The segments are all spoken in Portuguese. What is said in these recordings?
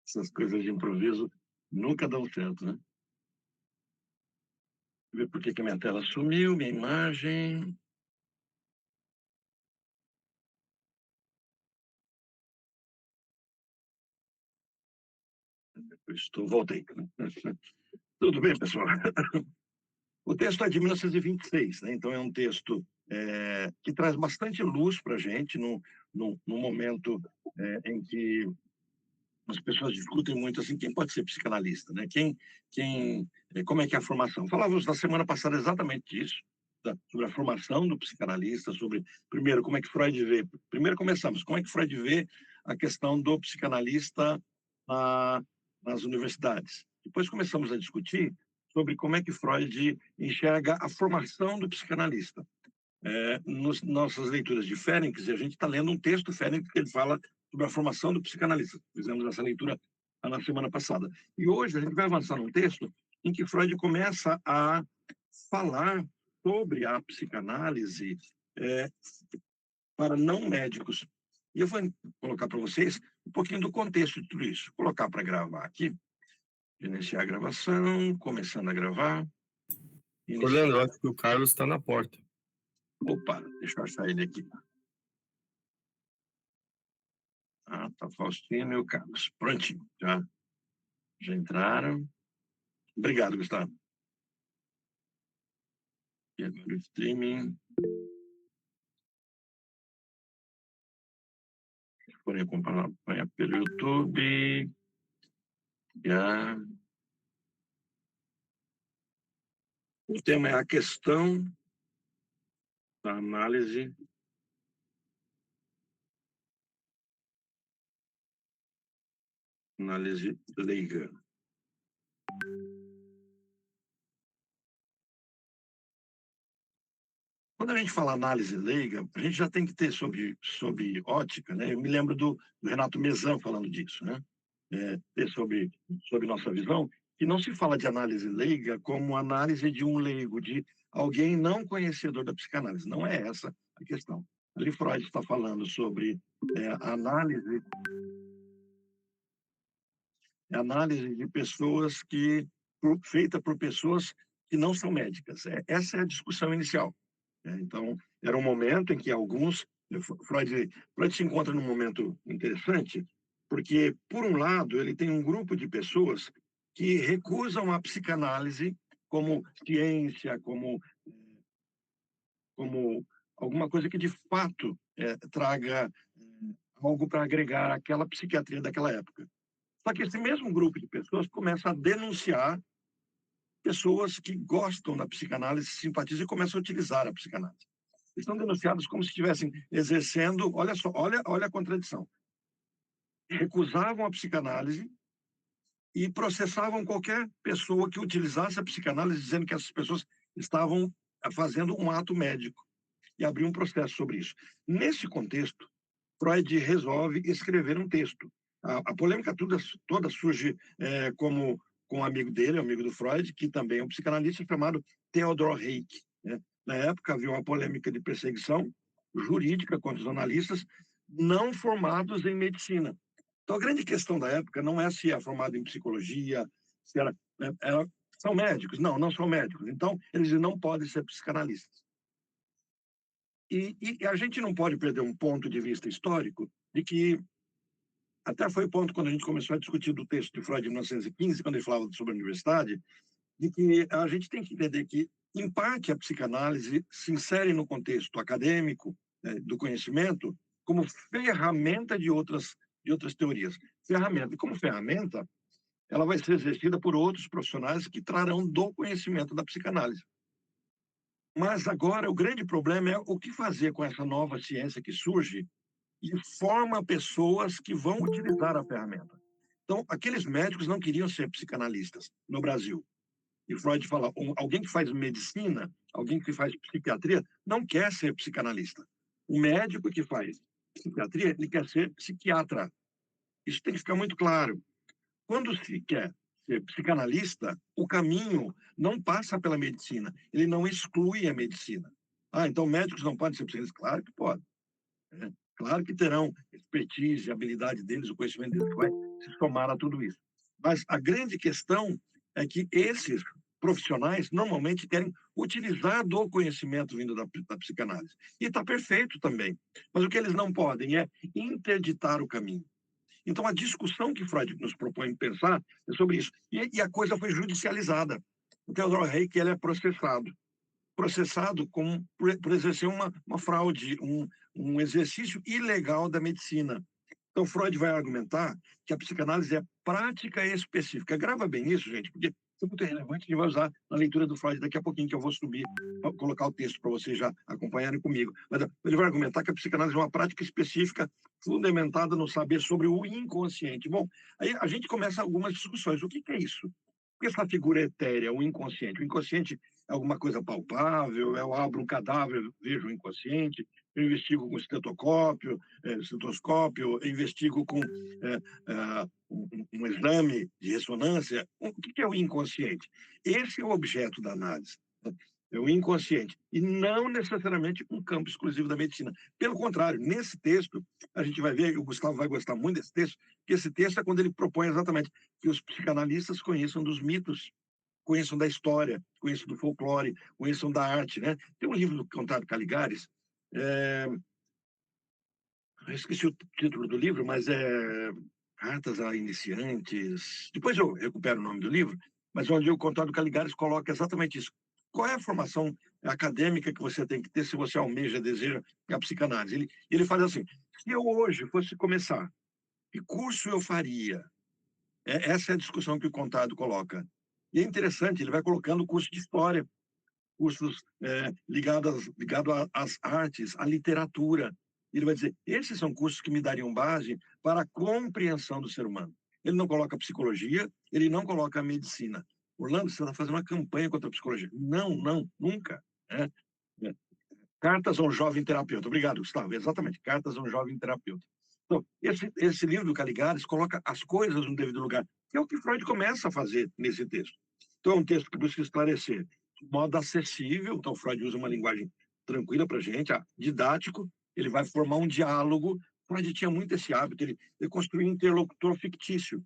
Essas coisas de improviso nunca dão certo, né? Deixa eu ver por que que a minha tela sumiu, minha imagem. Voltei. Tudo bem, pessoal? O texto é de 1926, né? Então é um texto que traz bastante luz para a gente no momento em que as pessoas discutem muito assim, quem pode ser psicanalista, né? Como é que é a formação? Falávamos na semana passada exatamente disso, sobre a formação do psicanalista, sobre, primeiro, como é que Freud vê. Primeiro começamos, como é que Freud vê a questão do psicanalista nas universidades. Depois começamos a discutir sobre como é que Freud enxerga a formação do psicanalista. Nossas leituras de Ferenczi, a gente está lendo um texto Ferenczi que ele fala sobre a formação do psicanalista. Fizemos essa leitura na semana passada. E hoje a gente vai avançar num texto em que Freud começa a falar sobre a psicanálise para não médicos. E eu vou colocar para vocês um pouquinho do contexto de tudo isso. Vou colocar para gravar aqui. Iniciar a gravação, começando a gravar. Orlando, eu acho que o Carlos está na porta. Opa, deixa eu achar ele aqui. Ah, tá Faustino e o Carlos. Prontinho, já entraram. Obrigado, Gustavo. E agora o streaming. Forem acompanhar pelo YouTube. Já. O tema é a questão da análise leiga. Quando a gente fala análise leiga, a gente já tem que ter sobre ótica, né? Eu me lembro do Renato Mezan falando disso, né? Ter sobre nossa visão, que não se fala de análise leiga como análise de um leigo, de alguém não conhecedor da psicanálise. Não é essa a questão. Ali Freud está falando sobre análise de pessoas feita por pessoas que não são médicas. Essa é a discussão inicial. Então, era um momento em que Freud se encontra num momento interessante, porque, por um lado, ele tem um grupo de pessoas que recusam a psicanálise como ciência, como alguma coisa que, de fato, traga algo para agregar àquela psiquiatria daquela época. Só que esse mesmo grupo de pessoas começa a denunciar pessoas que gostam da psicanálise, simpatizam e começam a utilizar a psicanálise. Estão denunciados como se estivessem exercendo, olha só, olha a contradição. Recusavam a psicanálise e processavam qualquer pessoa que utilizasse a psicanálise, dizendo que essas pessoas estavam fazendo um ato médico, e abriu um processo sobre isso. Nesse contexto, Freud resolve escrever um texto. A polêmica toda surge com um amigo dele, amigo do Freud, que também é um psicanalista, chamado Theodor Hayek, né? Na época, havia uma polêmica de perseguição jurídica contra os analistas não formados em medicina. Então, a grande questão da época não é se é formado em psicologia, se são médicos. Não são médicos. Então, eles não podem ser psicanalistas. E a gente não pode perder um ponto de vista histórico de que, até foi o ponto quando a gente começou a discutir do texto de Freud em 1915, quando ele falava sobre a universidade, de que a gente tem que entender que, em parte, a psicanálise se insere no contexto acadêmico, do conhecimento, como ferramenta de outras teorias. Ferramenta. E como ferramenta, ela vai ser exercida por outros profissionais que trarão do conhecimento da psicanálise. Mas agora o grande problema é o que fazer com essa nova ciência que surge e forma pessoas que vão utilizar a ferramenta. Então, aqueles médicos não queriam ser psicanalistas no Brasil. E Freud fala, alguém que faz medicina, alguém que faz psiquiatria, não quer ser psicanalista. O médico que faz psiquiatria, ele quer ser psiquiatra. Isso tem que ficar muito claro. Quando se quer ser psicanalista, o caminho não passa pela medicina, ele não exclui a medicina. Então médicos não podem ser psicanalistas? Claro que podem. Claro que terão expertise, habilidade deles, o conhecimento deles que vai se somar a tudo isso. Mas a grande questão é que esses profissionais normalmente querem utilizar do conhecimento vindo da psicanálise. E está perfeito também. Mas o que eles não podem é interditar o caminho. Então, a discussão que Freud nos propõe pensar é sobre isso. E a coisa foi judicializada. O Theodor Hayek, ele é processado por exercer uma fraude, um exercício ilegal da medicina. Então, Freud vai argumentar que a psicanálise é prática específica. Grava bem isso, gente, porque isso é muito relevante, a gente vai usar na leitura do Freud daqui a pouquinho, que eu vou subir, para colocar o texto para vocês já acompanharem comigo. Mas ele vai argumentar que a psicanálise é uma prática específica fundamentada no saber sobre o inconsciente. Bom, aí a gente começa algumas discussões. O que é isso? O que é essa figura etérea, o inconsciente? O inconsciente é alguma coisa palpável? Eu abro um cadáver, vejo o inconsciente? Eu investigo com estetoscópio, eu investigo com um exame de ressonância. O que é o inconsciente? Esse é o objeto da análise. É o inconsciente. E não necessariamente um campo exclusivo da medicina. Pelo contrário, nesse texto, a gente vai ver, e o Gustavo vai gostar muito desse texto, que esse texto é quando ele propõe exatamente que os psicanalistas conheçam dos mitos, conheçam da história, conheçam do folclore, conheçam da arte, né? Tem um livro do Conrado Caligares, eu esqueci o título do livro, mas é Cartas a Iniciantes. Depois eu recupero o nome do livro, mas onde o Conrado Caligares coloca exatamente isso. Qual é a formação acadêmica que você tem que ter se você almeja, deseja a psicanálise? Ele faz assim: se eu hoje fosse começar, que curso eu faria? Essa é a discussão que o Conrado coloca. E é interessante, ele vai colocando curso de história, cursos ligados às artes, à literatura. Ele vai dizer, esses são cursos que me dariam base para a compreensão do ser humano. Ele não coloca psicologia, ele não coloca a medicina. Orlando, você está fazendo uma campanha contra a psicologia. Não, nunca. Né? Cartas a um jovem terapeuta. Obrigado, Gustavo. Exatamente, Cartas a um jovem terapeuta. Então, esse livro do Caligares coloca as coisas no devido lugar, que é o que Freud começa a fazer nesse texto. Então, é um texto que busca esclarecer de modo acessível. Então, Freud usa uma linguagem tranquila para a gente, didático. Ele vai formar um diálogo. Freud tinha muito esse hábito, ele construía um interlocutor fictício.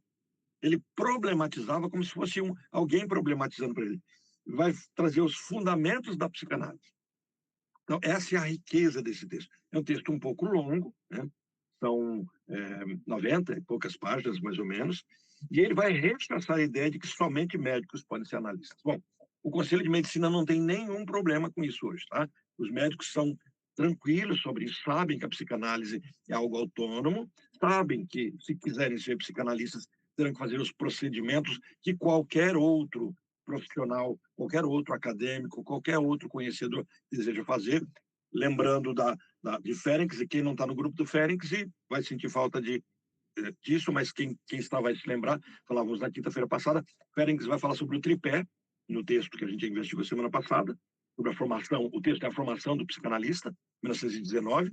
Ele problematizava como se fosse alguém problematizando para ele. Vai trazer os fundamentos da psicanálise. Então, essa é a riqueza desse texto. É um texto um pouco longo, né? São 90 e poucas páginas, mais ou menos, e ele vai reforçar a ideia de que somente médicos podem ser analistas. Bom, o Conselho de Medicina não tem nenhum problema com isso hoje, tá? Os médicos são tranquilos sobre isso, sabem que a psicanálise é algo autônomo, sabem que, se quiserem ser psicanalistas, terão que fazer os procedimentos que qualquer outro profissional, qualquer outro acadêmico, qualquer outro conhecedor deseja fazer, lembrando de Ferenczi, e quem não está no grupo do Ferenczi vai sentir falta disso, mas quem está vai se lembrar, falávamos na quinta-feira passada, Ferenczi vai falar sobre o tripé, no texto que a gente investigou semana passada, sobre a formação, o texto é a formação do psicanalista, 1919,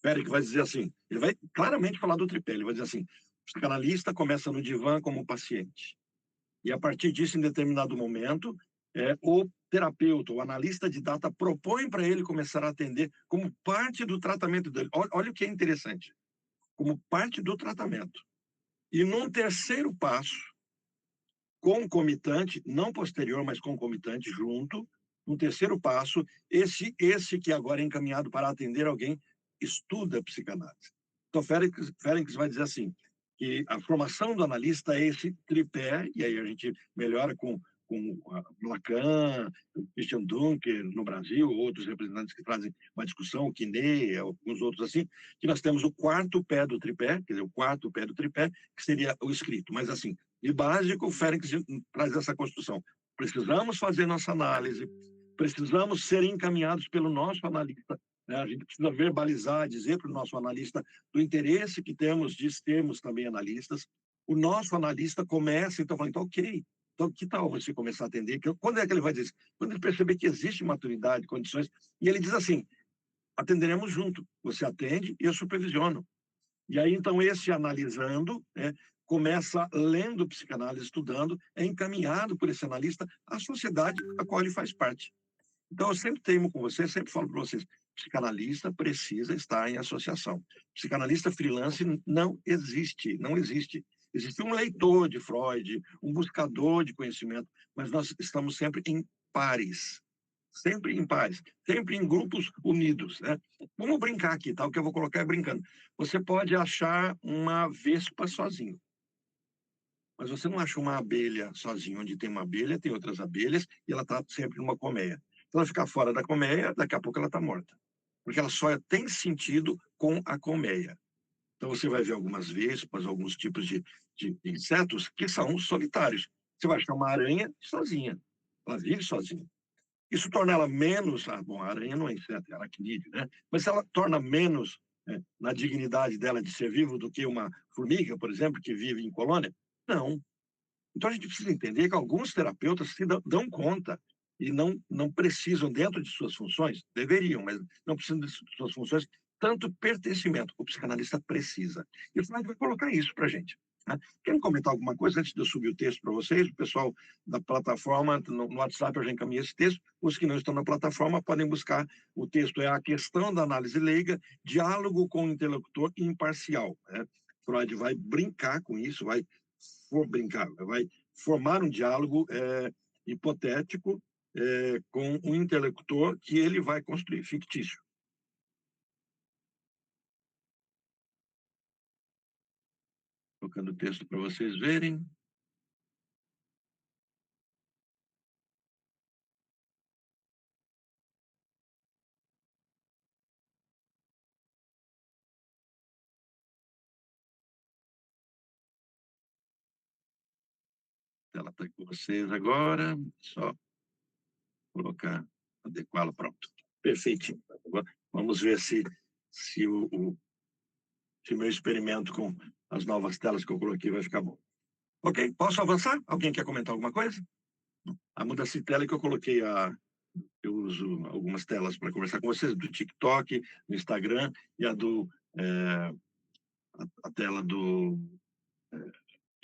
Ferenczi vai dizer assim, ele vai claramente falar do tripé, ele vai dizer assim, o psicanalista começa no divã como paciente, e a partir disso, em determinado momento, o terapeuta, o analista de data, propõe para ele começar a atender como parte do tratamento dele. Olha o que é interessante. Como parte do tratamento. E num terceiro passo, concomitante, não posterior, mas concomitante, junto, no terceiro passo, esse que agora é encaminhado para atender alguém, estuda psicanálise. Então, Ferenczi vai dizer assim, que a formação do analista é esse tripé, e aí a gente melhora com Lacan, Christian Dunker no Brasil, outros representantes que trazem uma discussão, o Quinet, alguns outros assim, que nós temos o quarto pé do tripé, quer dizer, o quarto pé do tripé, que seria o escrito. Mas, assim, de básico, o Ferenczi traz essa construção. Precisamos fazer nossa análise, precisamos ser encaminhados pelo nosso analista, né? A gente precisa verbalizar, dizer para o nosso analista do interesse que temos de termos também analistas. O nosso analista começa, então, falando, então, ok, então, que tal você começar a atender? Quando é que ele vai dizer isso? Quando ele perceber que existe maturidade, condições, e ele diz assim, atenderemos junto, você atende e eu supervisiono. E aí, então, esse analisando, né, começa lendo psicanálise, estudando, é encaminhado por esse analista à sociedade a qual ele faz parte. Então, eu sempre teimo com vocês, sempre falo para vocês, psicanalista precisa estar em associação. Psicanalista freelance não existe, não existe. Existe um leitor de Freud, um buscador de conhecimento, mas nós estamos sempre em pares, sempre em pares, sempre em grupos unidos, né? Vamos brincar aqui, tá? O que eu vou colocar é brincando. Você pode achar uma vespa sozinho, mas você não acha uma abelha sozinho. Onde tem uma abelha, tem outras abelhas, e ela está sempre numa colmeia. Se ela ficar fora da colmeia, daqui a pouco ela está morta, porque ela só tem sentido com a colmeia. Então, você vai ver algumas vespas, alguns tipos de insetos que são solitários. Você vai achar uma aranha sozinha, ela vive sozinha. Isso torna ela menos, bom, a aranha não é inseto, é aracnídeo, né? Mas ela torna menos na dignidade dela de ser vivo do que uma formiga, por exemplo, que vive em colônia? Não. Então a gente precisa entender que alguns terapeutas se dão conta e não precisam, dentro de suas funções, deveriam, mas não precisam de suas funções, tanto pertencimento. O psicanalista precisa. E o Freud vai colocar isso para a gente. Né? Querem comentar alguma coisa antes de eu subir o texto para vocês? O pessoal da plataforma, no WhatsApp, eu já encaminhei esse texto. Os que não estão na plataforma podem buscar. O texto é A Questão da Análise Leiga, Diálogo com o Interlocutor Imparcial. Né? Freud vai brincar com isso, vai vai formar um diálogo hipotético com um interlocutor que ele vai construir, fictício. Colocando o texto para vocês verem. Ela está com vocês agora. Só colocar, adequá-la, pronto. Perfeitinho. Agora, vamos ver se o meu experimento com as novas telas que eu coloquei vai ficar bom. Ok? Posso avançar? Alguém quer comentar alguma coisa? A mudança de tela que eu coloquei eu uso algumas telas para conversar com vocês, do TikTok, do Instagram, e a tela do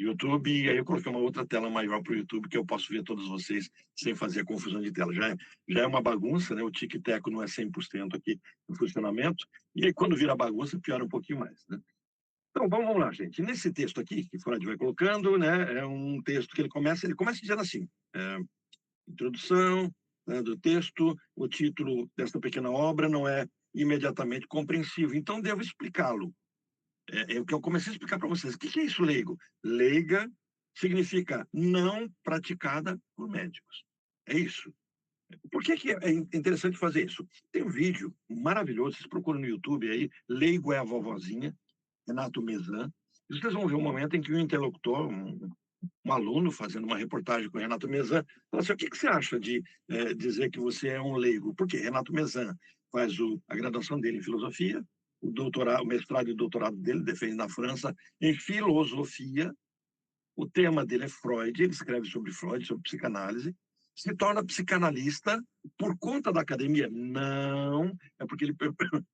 YouTube, e aí eu coloquei uma outra tela maior para o YouTube, que eu posso ver todos vocês sem fazer confusão de tela. Já é uma bagunça, né? O tic-tac não é 100% aqui no funcionamento, e aí quando vira bagunça, piora um pouquinho mais, né? Então, vamos lá, gente. Nesse texto aqui, que o Freud vai colocando, né, é um texto que ele começa dizendo assim, introdução, né, do texto, o título desta pequena obra não é imediatamente compreensível, então devo explicá-lo. É o que eu comecei a explicar para vocês. O que é isso, leigo? Leiga significa não praticada por médicos. É isso. Por que é interessante fazer isso? Tem um vídeo maravilhoso, vocês procuram no YouTube aí, Leigo é a Vovozinha, Renato Mezan. E vocês vão ver um momento em que o interlocutor, um aluno fazendo uma reportagem com o Renato Mezan, fala assim: o que você acha de dizer que você é um leigo? Porque Renato Mezan faz a graduação dele em filosofia, o mestrado e o doutorado dele defende na França em filosofia, o tema dele é Freud, ele escreve sobre Freud, sobre psicanálise, se torna psicanalista por conta da academia? Não, é porque ele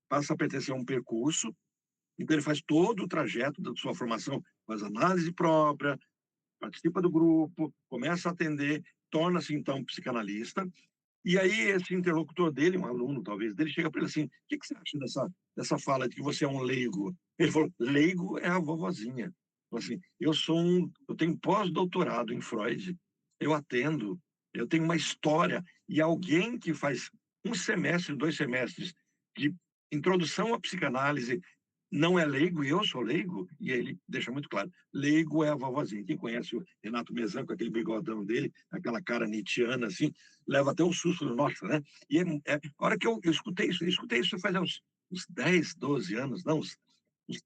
passa a pertencer a um percurso, então ele faz todo o trajeto da sua formação, faz análise própria, participa do grupo, começa a atender, torna-se então psicanalista, e aí esse interlocutor dele, um aluno talvez dele, chega para ele assim: o que você acha dessa fala de que você é um leigo? Ele falou: leigo é a vovozinha. Assim, eu tenho pós-doutorado em Freud, eu atendo, eu tenho uma história, e alguém que faz um semestre, 2 semestres de introdução à psicanálise não é leigo, e eu sou leigo, e ele deixa muito claro: leigo é a vovozinha. Quem conhece o Renato Mezan, com aquele bigodão dele, aquela cara nietzschiana, assim, leva até um susto, nossa, né? E a hora que eu escutei isso faz uns 10, 12 anos, não, uns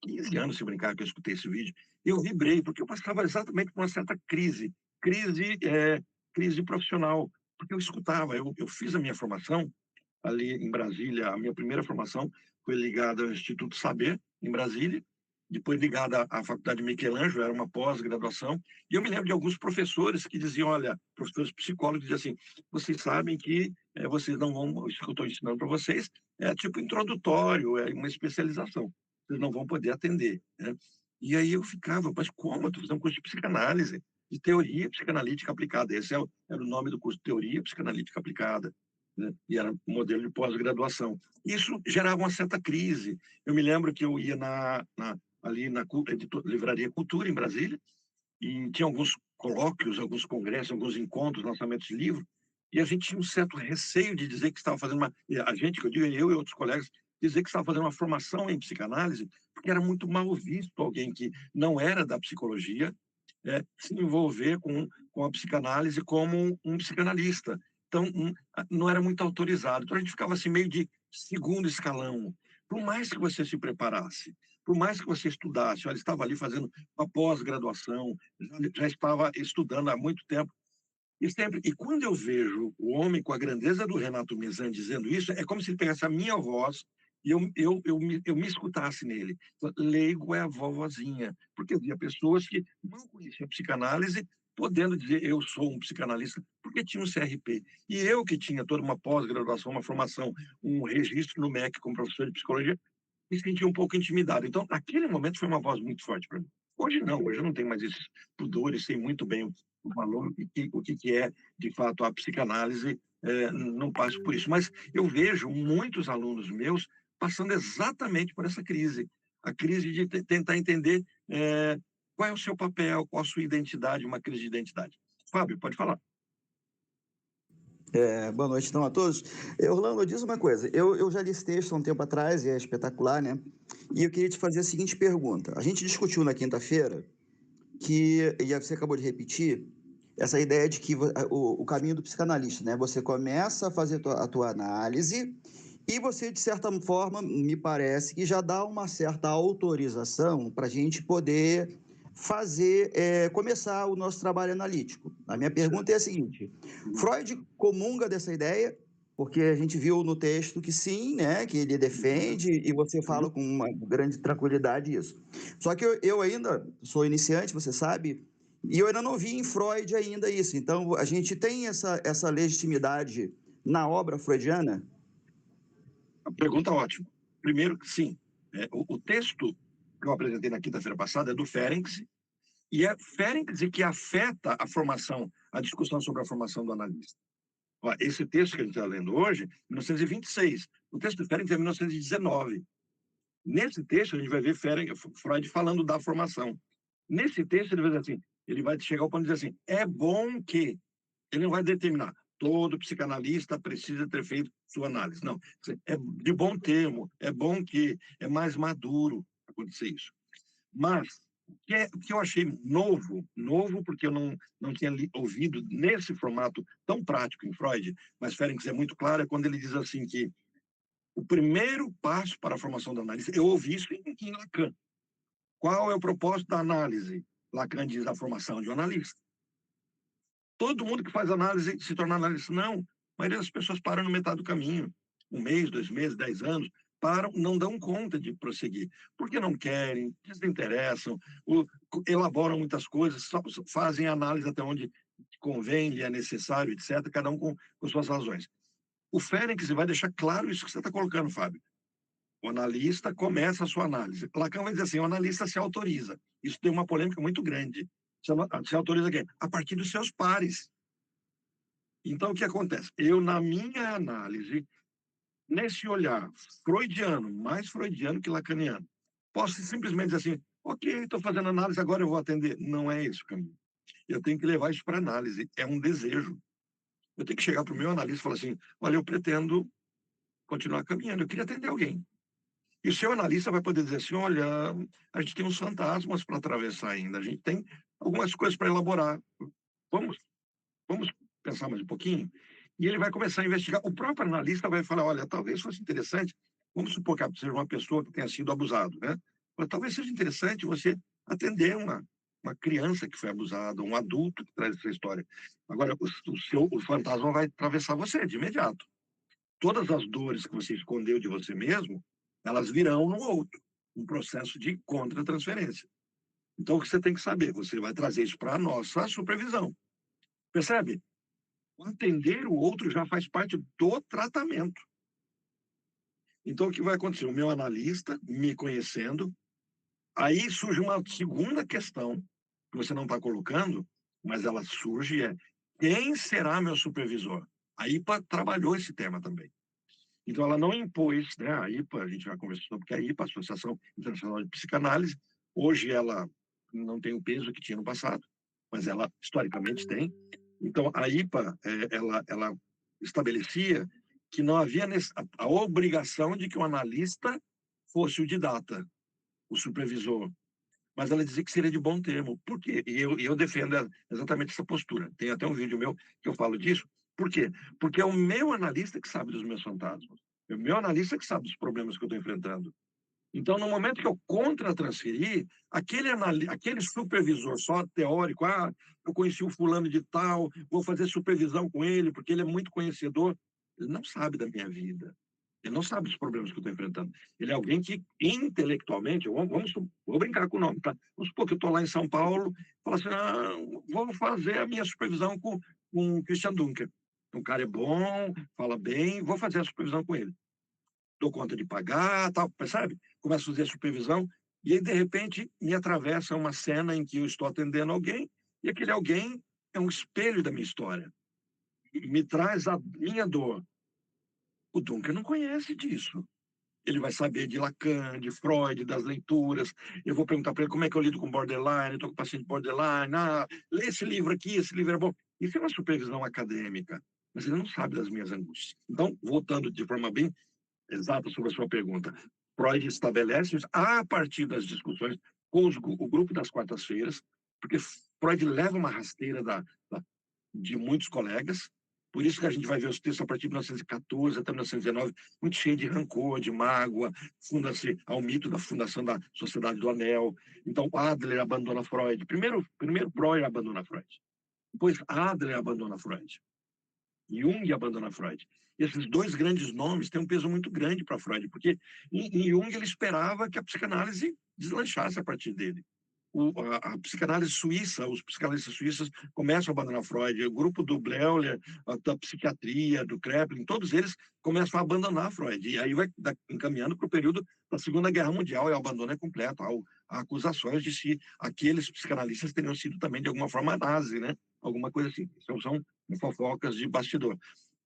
15 anos, se brincar, que eu escutei esse vídeo, eu vibrei, porque eu passava exatamente por uma certa crise profissional, porque eu escutava, eu fiz a minha formação ali em Brasília, a minha primeira formação foi ligada ao Instituto Saber, em Brasília, depois ligada à Faculdade Michelangelo, era uma pós-graduação, e eu me lembro de alguns professores que diziam: olha, professores psicólogos diziam assim: vocês sabem que vocês não vão, isso que eu estou ensinando para vocês é tipo introdutório, é uma especialização, vocês não vão poder atender, né? E aí eu ficava: mas como? Eu estou fazendo um curso de psicanálise, de teoria psicanalítica aplicada, esse era o nome do curso, Teoria Psicanalítica Aplicada, né? E era um modelo de pós-graduação. Isso gerava uma certa crise. Eu me lembro que eu ia ali na Livraria Cultura, em Brasília, e tinha alguns colóquios, alguns congressos, alguns encontros, lançamentos de livro, e a gente tinha um certo receio de dizer que estava fazendo a gente, que eu digo, eu e outros colegas, dizer que estava fazendo uma formação em psicanálise, porque era muito mal visto alguém que não era da psicologia se envolver com a psicanálise como um psicanalista. Então, não era muito autorizado. Então, a gente ficava assim, meio de segundo escalão. Por mais que você se preparasse, por mais que você estudasse, olha, estava ali fazendo uma pós-graduação, já estava estudando há muito tempo, e quando eu vejo o homem com a grandeza do Renato Mezan dizendo isso, é como se ele pegasse a minha voz e eu me escutasse nele. Então, leigo é a vovozinha, porque eu via pessoas que não conheciam psicanálise podendo dizer eu sou um psicanalista, porque tinha um CRP. E eu que tinha toda uma pós-graduação, uma formação, um registro no MEC como professor de psicologia, me senti um pouco intimidado. Então, naquele momento foi uma voz muito forte para mim. Hoje não, hoje eu não tenho mais esses pudores, sei muito bem o valor, o que é, de fato, a psicanálise, não passo por isso. Mas eu vejo muitos alunos meus passando exatamente por essa crise, a crise de tentar entender qual é o seu papel, qual a sua identidade, uma crise de identidade. Fábio, pode falar. Boa noite, então, a todos. Orlando, diz uma coisa. Eu já li esse texto há um tempo atrás, e é espetacular, né? E eu queria te fazer a seguinte pergunta. A gente discutiu na quinta-feira e você acabou de repetir, essa ideia de que o caminho do psicanalista, né? Você começa a fazer a tua análise e você, de certa forma, me parece que já dá uma certa autorização para a gente poder começar o nosso trabalho analítico. A minha pergunta é a seguinte: Freud comunga dessa ideia? Porque a gente viu no texto que sim, né, que ele defende, e você fala com uma grande tranquilidade isso. Só que eu ainda sou iniciante, você sabe, e eu ainda não vi em Freud ainda isso. Então, a gente tem essa legitimidade na obra freudiana? A pergunta é ótima. Primeiro, sim. O texto que eu apresentei na quinta-feira passada é do Ferenczi, e é Ferenczi que afeta a formação, a discussão sobre a formação do analista. Ó, esse texto que a gente está lendo hoje, 1926. O texto do Ferenczi é 1919. Nesse texto, a gente vai ver Freud falando da formação. Nesse texto, ele vai dizer assim, ele vai chegar ao ponto de dizer assim, é bom que... Ele não vai determinar, todo psicanalista precisa ter feito sua análise. Não, é de bom termo, é bom que é mais maduro acontecer isso. Mas o que eu achei novo porque eu não tinha ouvido nesse formato tão prático em Freud, mas Ferenczi é muito claro, é quando ele diz assim que o primeiro passo para a formação da análise, eu ouvi isso em Lacan. Qual é o propósito da análise? Lacan diz a formação de um analista. Todo mundo que faz análise se torna analista. Não, a maioria das pessoas param no metade do caminho. 1 mês, 2 meses, 10 anos, param, não dão conta de prosseguir. Porque não querem, desinteressam, elaboram muitas coisas, só fazem análise até onde convém, lhe é necessário, etc., cada um com suas razões. O Ferenczi vai deixar claro isso que você está colocando, Fábio. O analista começa a sua análise. Lacan vai dizer assim, o analista se autoriza. Isso tem uma polêmica muito grande. Se autoriza quem? A partir dos seus pares. Então, o que acontece? Eu, na minha análise, nesse olhar freudiano, mais freudiano que lacaniano, posso simplesmente dizer assim, ok, estou fazendo análise, agora eu vou atender. Não é esse o caminho. Eu tenho que levar isso para análise. É um desejo. Eu tenho que chegar para o meu analista e falar assim, olha, eu pretendo continuar caminhando, eu queria atender alguém. E o seu analista vai poder dizer assim, olha, a gente tem uns fantasmas para atravessar ainda, a gente tem algumas coisas para elaborar. Vamos, vamos pensar mais um pouquinho? E ele vai começar a investigar. O próprio analista vai falar, olha, talvez fosse interessante, vamos supor que seja uma pessoa que tenha sido abusado, né? Mas talvez seja interessante você atender uma criança que foi abusada, um adulto que traz essa história. Agora, o fantasma vai atravessar você de imediato. Todas as dores que você escondeu de você mesmo, elas virão no outro, um processo de contra-transferência. Então, o que você tem que saber? Você vai trazer isso para a nossa supervisão. Percebe? Atender o outro já faz parte do tratamento. Então, o que vai acontecer? O meu analista, me conhecendo, aí surge uma segunda questão, que você não está colocando, mas ela surge, quem será meu supervisor? A IPA trabalhou esse tema também. Então, ela não impôs, né? A IPA, a gente já conversou sobre a IPA, Associação Internacional de Psicanálise, hoje ela não tem o peso que tinha no passado, mas ela historicamente tem. Então, a IPA, ela estabelecia que não havia a obrigação de que o analista fosse o didata, o supervisor, mas ela dizia que seria de bom termo. Por quê? E eu defendo exatamente essa postura. Tem até um vídeo meu que eu falo disso. Por quê? Porque é o meu analista que sabe dos meus fantasmas. É o meu analista que sabe dos problemas que eu estou enfrentando. Então, no momento que eu contra-transferir, aquele supervisor só teórico, eu conheci o fulano de tal, vou fazer supervisão com ele, porque ele é muito conhecedor, ele não sabe da minha vida. Ele não sabe dos problemas que eu estou enfrentando. Ele é alguém que, intelectualmente, vou brincar com o nome, tá? Vamos supor que eu estou lá em São Paulo, falo assim, vou fazer a minha supervisão com o Christian Dunker. O cara é bom, fala bem, vou fazer a supervisão com ele. Dou conta de pagar, tal, percebe? Começo a fazer a supervisão, e aí, de repente, me atravessa uma cena em que eu estou atendendo alguém, e aquele alguém é um espelho da minha história. Me traz a minha dor. O Dunker não conhece disso. Ele vai saber de Lacan, de Freud, das leituras. Eu vou perguntar para ele como é que eu lido com borderline, estou com paciente borderline. Lê esse livro aqui, esse livro é bom. Isso é uma supervisão acadêmica, mas ele não sabe das minhas angústias. Então, voltando de forma bem exata sobre a sua pergunta, Freud estabelece isso a partir das discussões com o grupo das quartas-feiras, porque Freud leva uma rasteira de muitos colegas. Por isso que a gente vai ver os textos a partir de 1914 até 1919, muito cheio de rancor, de mágoa, funda-se ao mito da fundação da Sociedade do Anel. Então, Adler abandona Freud. Primeiro Freud abandona Freud. Depois, Adler abandona Freud. Jung abandona Freud. E esses dois grandes nomes têm um peso muito grande para Freud, porque em Jung ele esperava que a psicanálise deslanchasse a partir dele. A psicanálise suíça, os psicanalistas suíços começam a abandonar Freud, o grupo do Bleuler, da psiquiatria, do Kraepelin, todos eles começam a abandonar Freud, e aí vai encaminhando para o período da Segunda Guerra Mundial, e o abandono é completo, há acusações de se aqueles psicanalistas teriam sido também, de alguma forma, nazi, né? Alguma coisa assim, são fofocas de bastidor.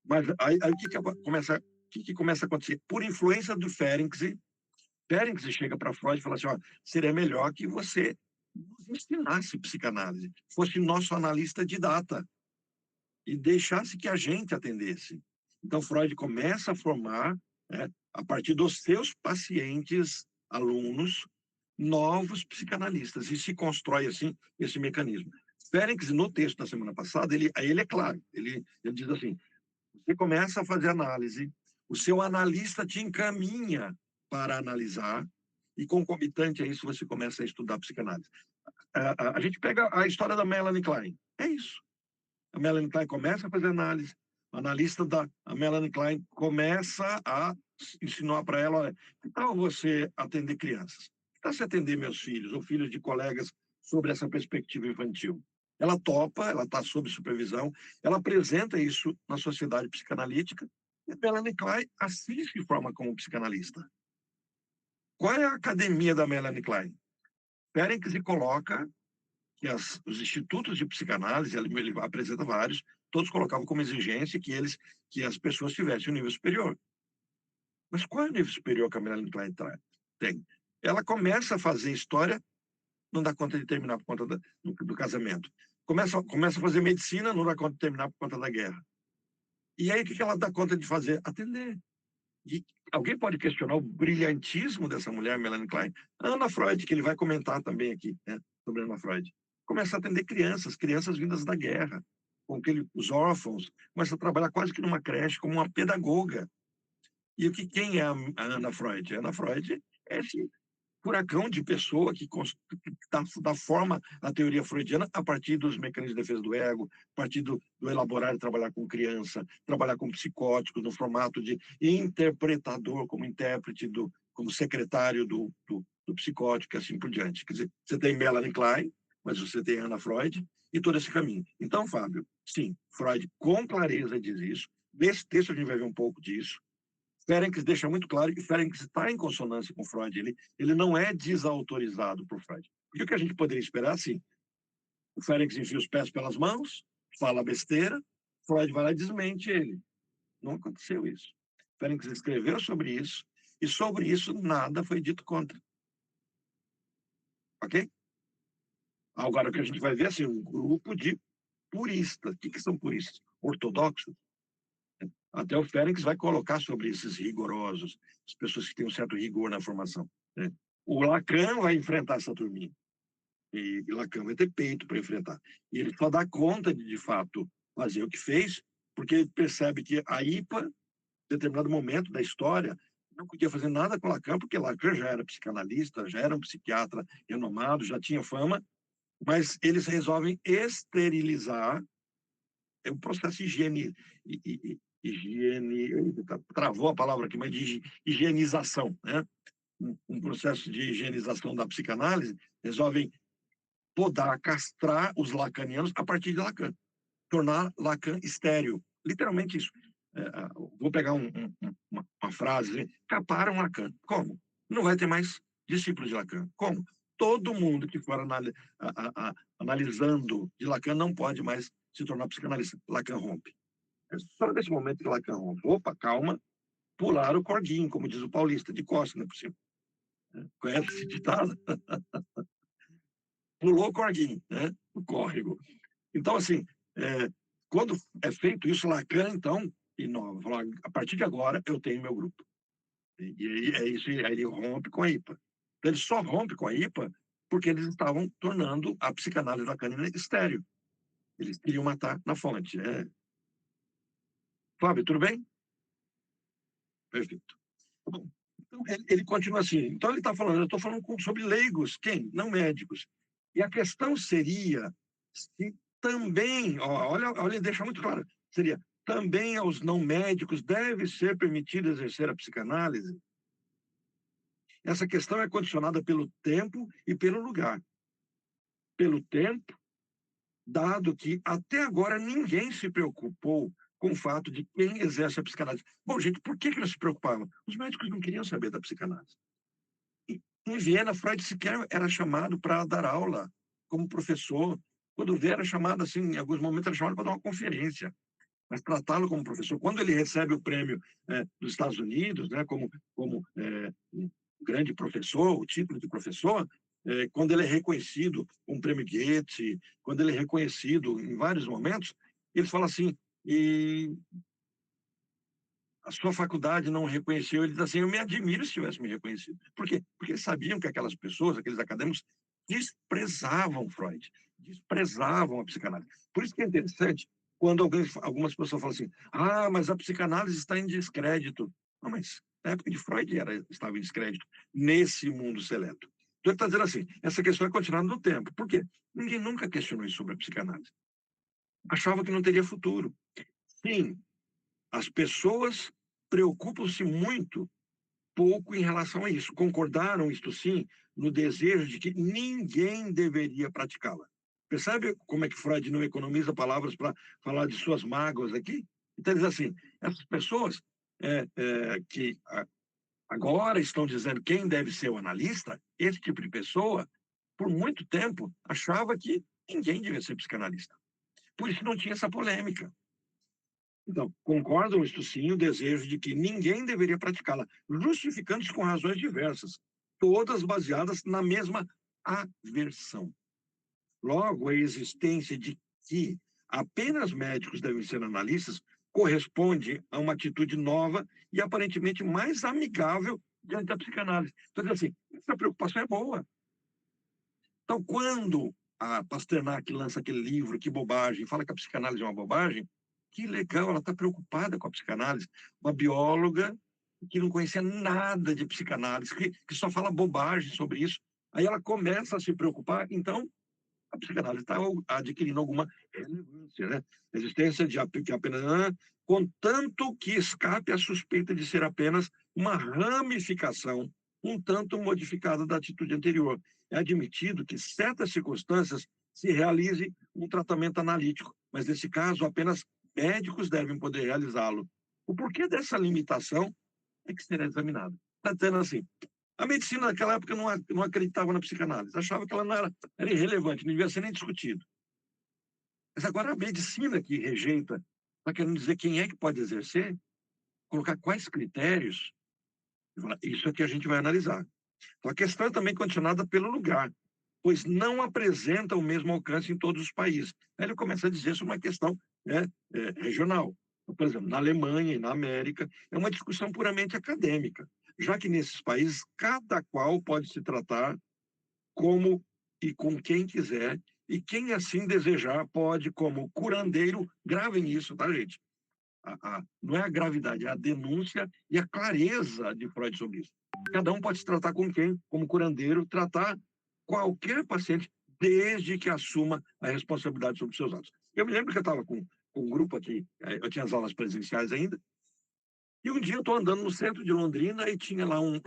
Mas aí o que começa a acontecer? Por influência do Ferenczi chega para Freud e fala assim, seria melhor que você nos ensinasse psicanálise, fosse nosso analista didata e deixasse que a gente atendesse. Então, Freud começa a formar, a partir dos seus pacientes, alunos, novos psicanalistas, e se constrói, assim, esse mecanismo. Ferenczi, no texto da semana passada, ele é claro, ele diz assim, você começa a fazer análise, o seu analista te encaminha para analisar, e concomitante a isso, você começa a estudar psicanálise. A gente pega a história da Melanie Klein. É isso. A Melanie Klein começa a fazer análise, a analista a Melanie Klein começa a ensinar para ela, olha, que tal você atender crianças? Que tal você atender meus filhos ou filhos de colegas sobre essa perspectiva infantil? Ela topa, ela está sob supervisão, ela apresenta isso na sociedade psicanalítica, e a Melanie Klein assim se forma como psicanalista. Qual é a academia da Melanie Klein? Ferenczi coloca que os institutos de psicanálise, ele apresenta vários, todos colocavam como exigência que as pessoas tivessem um nível superior. Mas qual é o nível superior que a Melanie Klein tem? Ela começa a fazer história, não dá conta de terminar por conta do casamento. Começa a fazer medicina, não dá conta de terminar por conta da guerra. E aí o que ela dá conta de fazer? Atender. E alguém pode questionar o brilhantismo dessa mulher, Melanie Klein? Ana Freud, que ele vai comentar também aqui, né, sobre Ana Freud. Começa a atender crianças vindas da guerra, com os órfãos, começa a trabalhar quase que numa creche, como uma pedagoga. E quem é a Ana Freud? A Ana Freud é esse furacão de pessoa que dá forma à teoria freudiana a partir dos mecanismos de defesa do ego, a partir do elaborar e trabalhar com criança, trabalhar com psicóticos no formato de interpretador, como intérprete, como secretário do psicótico e assim por diante. Quer dizer, você tem Melanie Klein, mas você tem Ana Freud e todo esse caminho. Então, Fábio, sim, Freud com clareza diz isso. Nesse texto a gente vai ver um pouco disso. Ferenczi deixa muito claro que Ferenczi está em consonância com Freud. Ele não é desautorizado por Freud. Porque o que a gente poderia esperar, assim, o Ferenczi enfia os pés pelas mãos, fala besteira, Freud vai lá e desmente ele. Não aconteceu isso. Ferenczi escreveu sobre isso, e sobre isso nada foi dito contra. Ok? Agora, o que a gente vai ver é assim, um grupo de puristas. O que são puristas? Ortodoxos. Até o Félix vai colocar sobre esses rigorosos, as pessoas que têm um certo rigor na formação, né? O Lacan vai enfrentar essa turminha. E Lacan vai ter peito para enfrentar. E ele só dá conta de fato, fazer o que fez, porque ele percebe que a IPA, em determinado momento da história, não podia fazer nada com Lacan, porque Lacan já era psicanalista, já era um psiquiatra renomado, já tinha fama, mas eles resolvem esterilizar o processo de higiene, travou a palavra aqui, mas de higienização, né? Um processo de higienização da psicanálise, resolvem podar, castrar os lacanianos a partir de Lacan, tornar Lacan estéril. Literalmente isso. Vou pegar uma frase, caparam Lacan. Como? Não vai ter mais discípulos de Lacan. Como? Todo mundo que for analisando de Lacan não pode mais se tornar psicanalista. Lacan rompe. É só nesse momento que Lacan rompe. Opa, calma, pular o corguinho, como diz o paulista, de costas, não é possível. Conhece esse ditado? Pulou o corguinho, né? O córrego. Então, assim, quando é feito isso, Lacan, então, inova. Falou, a partir de agora, eu tenho meu grupo. E é isso, aí ele rompe com a IPA. Então, ele só rompe com a IPA porque eles estavam tornando a psicanálise lacaniana estéril. Eles queriam matar na fonte. Fábio, tudo bem? Perfeito. Bom, então, ele continua assim. Então, ele está falando, eu estou falando sobre leigos, quem? Não médicos. E a questão seria se também, olha, deixa muito claro, seria também aos não médicos deve ser permitido exercer a psicanálise? Essa questão é condicionada pelo tempo e pelo lugar. Pelo tempo, dado que até agora ninguém se preocupou com o fato de quem exerce a psicanálise. Bom, gente, por que não se preocupavam? Os médicos não queriam saber da psicanálise. Em Viena, Freud sequer era chamado para dar aula como professor. Quando vê, era chamado assim, em alguns momentos era chamado para dar uma conferência, mas tratá-lo como professor. Quando ele recebe o prêmio dos Estados Unidos, né, como um grande professor, o título de professor, quando ele é reconhecido com o prêmio Goethe, quando ele é reconhecido em vários momentos, ele fala assim, e a sua faculdade não reconheceu, ele diz assim, eu me admiro se tivesse me reconhecido. Por quê? Porque eles sabiam que aquelas pessoas, aqueles acadêmicos, desprezavam Freud, desprezavam a psicanálise. Por isso que é interessante quando algumas pessoas falam assim, mas a psicanálise está em descrédito. Não, mas na época de Freud estava em descrédito, nesse mundo seleto. Então ele está dizendo assim, essa questão é continuada no tempo. Por quê? Ninguém nunca questionou isso sobre a psicanálise. Achava que não teria futuro. Sim, as pessoas preocupam-se muito pouco em relação a isso. Concordaram, isto sim, no desejo de que ninguém deveria praticá-la. Percebe como é que Freud não economiza palavras para falar de suas mágoas aqui? Então, ele diz assim, essas pessoas que agora estão dizendo quem deve ser o analista, esse tipo de pessoa, por muito tempo, achava que ninguém devia ser psicanalista. Por isso não tinha essa polêmica. Então, concordam, isto sim, o desejo de que ninguém deveria praticá-la, justificando-se com razões diversas, todas baseadas na mesma aversão. Logo, a existência de que apenas médicos devem ser analistas corresponde a uma atitude nova e aparentemente mais amigável diante da psicanálise. Então, assim, essa preocupação é boa. Então, quando a Pasternak lança aquele livro, que bobagem, fala que a psicanálise é uma bobagem, que legal, ela está preocupada com a psicanálise. Uma bióloga que não conhecia nada de psicanálise, que só fala bobagem sobre isso. Aí ela começa a se preocupar, então a psicanálise está adquirindo alguma relevância, né? A existência de apenas, contanto que escape a suspeita de ser apenas uma ramificação um tanto modificada da atitude anterior. É admitido que, em certas circunstâncias, se realize um tratamento analítico, mas, nesse caso, apenas médicos devem poder realizá-lo. O porquê dessa limitação é que será examinado. Está dizendo assim, a medicina naquela época não acreditava na psicanálise, achava que ela não era irrelevante, não devia ser nem discutido. Mas agora a medicina que rejeita, está querendo dizer quem é que pode exercer, colocar quais critérios, isso é que a gente vai analisar. Então, a questão é também condicionada pelo lugar. pois não apresenta o mesmo alcance em todos os países. Aí ele começa a dizer sobre uma questão, né, regional. Por exemplo, na Alemanha e na América, é uma discussão puramente acadêmica, já que nesses países cada qual pode se tratar como e com quem quiser, e quem assim desejar pode, como curandeiro, gravem isso, tá, gente? Não é a gravidade, é a denúncia e a clareza de Freud sobre isso. Cada um pode se tratar com quem, como curandeiro, tratar qualquer paciente, desde que assuma a responsabilidade sobre os seus atos. Eu me lembro que eu estava com um grupo aqui, eu tinha as aulas presenciais ainda, e um dia eu estou andando no centro de Londrina e tinha lá um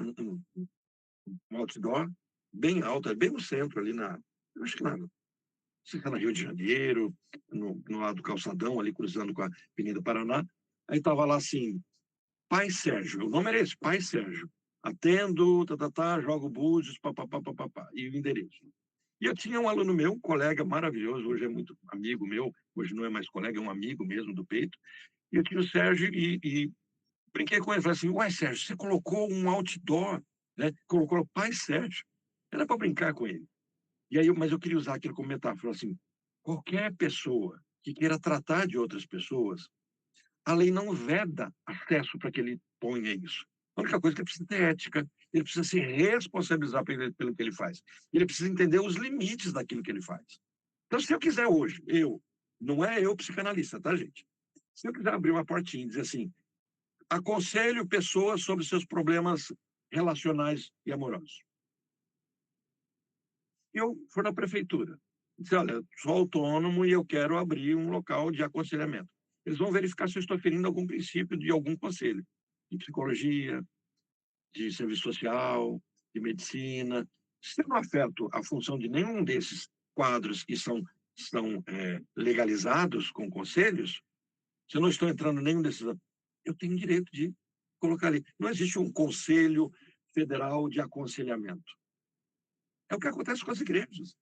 outdoor bem alto, bem no centro, ali eu acho que na Rio de Janeiro, no lado do Calçadão, ali cruzando com a Avenida Paraná. Aí estava lá assim, Pai Sérgio, o nome era esse, Pai Sérgio. Atendo, jogo búzios, papapá, e o endereço. E eu tinha um aluno meu, um colega maravilhoso, hoje é muito amigo meu, hoje não é mais colega, é um amigo mesmo do peito. E eu tinha o Sérgio e brinquei com ele, falei assim, uai, Sérgio, você colocou um outdoor, né? Colocou Pai Sérgio. Era para brincar com ele. Mas eu queria usar aquilo como metáfora, assim, qualquer pessoa que queira tratar de outras pessoas, a lei não veda acesso para que ele ponha isso. A única coisa é que ele precisa ter ética, ele precisa se responsabilizar pelo que ele faz. Ele precisa entender os limites daquilo que ele faz. Então, se eu quiser hoje, não é eu psicanalista, tá, gente? Se eu quiser abrir uma portinha e dizer assim, aconselho pessoas sobre seus problemas relacionais e amorosos. Eu for na prefeitura, disse, olha, sou autônomo e eu quero abrir um local de aconselhamento. Eles vão verificar se eu estou ferindo algum princípio de algum conselho, de psicologia, de serviço social, de medicina. Se eu não afeto a função de nenhum desses quadros que são legalizados com conselhos, se eu não estou entrando em nenhum desses, eu tenho direito de colocar ali. Não existe um conselho federal de aconselhamento. É o que acontece com as igrejas.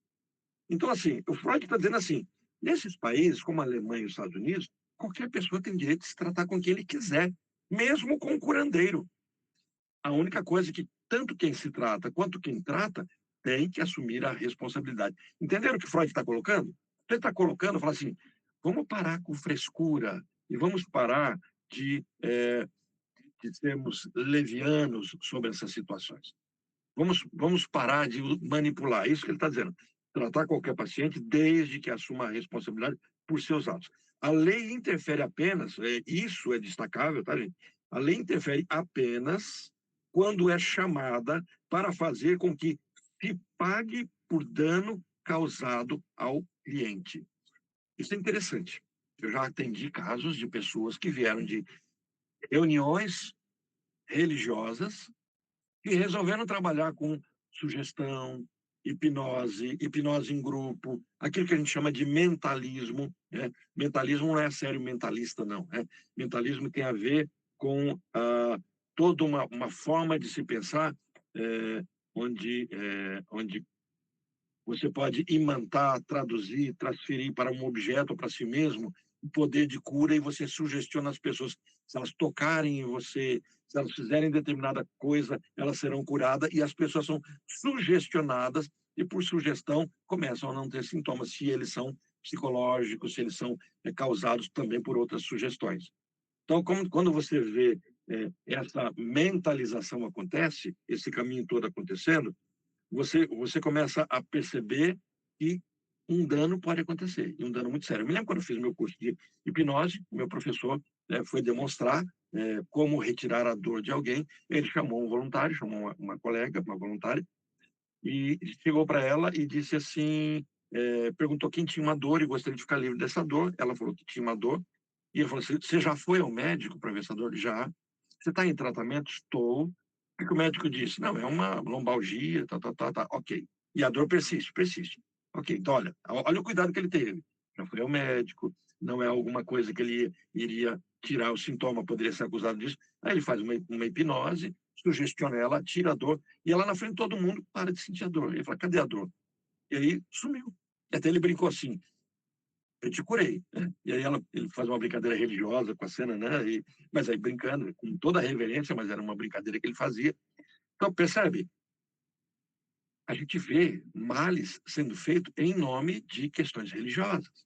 Então, assim, o Freud está dizendo assim, nesses países, como a Alemanha e os Estados Unidos, qualquer pessoa tem direito de se tratar com quem ele quiser, mesmo com um curandeiro. A única coisa é que tanto quem se trata quanto quem trata tem que assumir a responsabilidade. Entenderam o que Freud está colocando? Ele está colocando, fala assim, vamos parar com frescura e vamos parar de sermos levianos sobre essas situações. Vamos parar de manipular. Isso que ele está dizendo. Tratar qualquer paciente desde que assuma a responsabilidade por seus atos. A lei interfere apenas, isso é destacável, tá, gente? A lei interfere apenas quando é chamada para fazer com que se pague por dano causado ao cliente. Isso é interessante. Eu já atendi casos de pessoas que vieram de reuniões religiosas e resolveram trabalhar com sugestão, hipnose em grupo, aquilo que a gente chama de mentalismo. Né? Mentalismo não é sério mentalista, não. Né? Mentalismo tem a ver com toda uma forma de se pensar onde você pode imantar, traduzir, transferir para um objeto ou para si mesmo o poder de cura e você sugestiona as pessoas. Se elas tocarem em você, se elas fizerem determinada coisa, elas serão curadas e as pessoas são sugestionadas e, por sugestão, começam a não ter sintomas, se eles são psicológicos, se eles são causados também por outras sugestões. Então, quando você vê essa mentalização acontece, esse caminho todo acontecendo, você começa a perceber que um dano pode acontecer, e um dano muito sério. Eu me lembro quando eu fiz meu curso de hipnose, meu professor foi demonstrar como retirar a dor de alguém. Ele chamou um voluntário, chamou uma colega, uma voluntária, e chegou para ela e disse assim, perguntou quem tinha uma dor e gostaria de ficar livre dessa dor. Ela falou que tinha uma dor, e ele falou assim, você já foi ao médico para ver essa dor? Já. Você está em tratamento? Estou. O que o médico disse? Não, é uma lombalgia, ok. E a dor persiste, persiste. Ok, então olha o cuidado que ele teve. Já foi ao médico, não é alguma coisa que ele iria tirar o sintoma, poderia ser acusado disso. Aí ele faz uma hipnose, sugestiona ela, tira a dor, e ela na frente de todo mundo para de sentir a dor. Ele fala, cadê a dor? E aí sumiu. E até ele brincou assim, eu te curei. Né? E aí ele faz uma brincadeira religiosa com a cena, né? Mas aí brincando, com toda a reverência, mas era uma brincadeira que ele fazia. Então, percebe? a gente vê males sendo feito em nome de questões religiosas.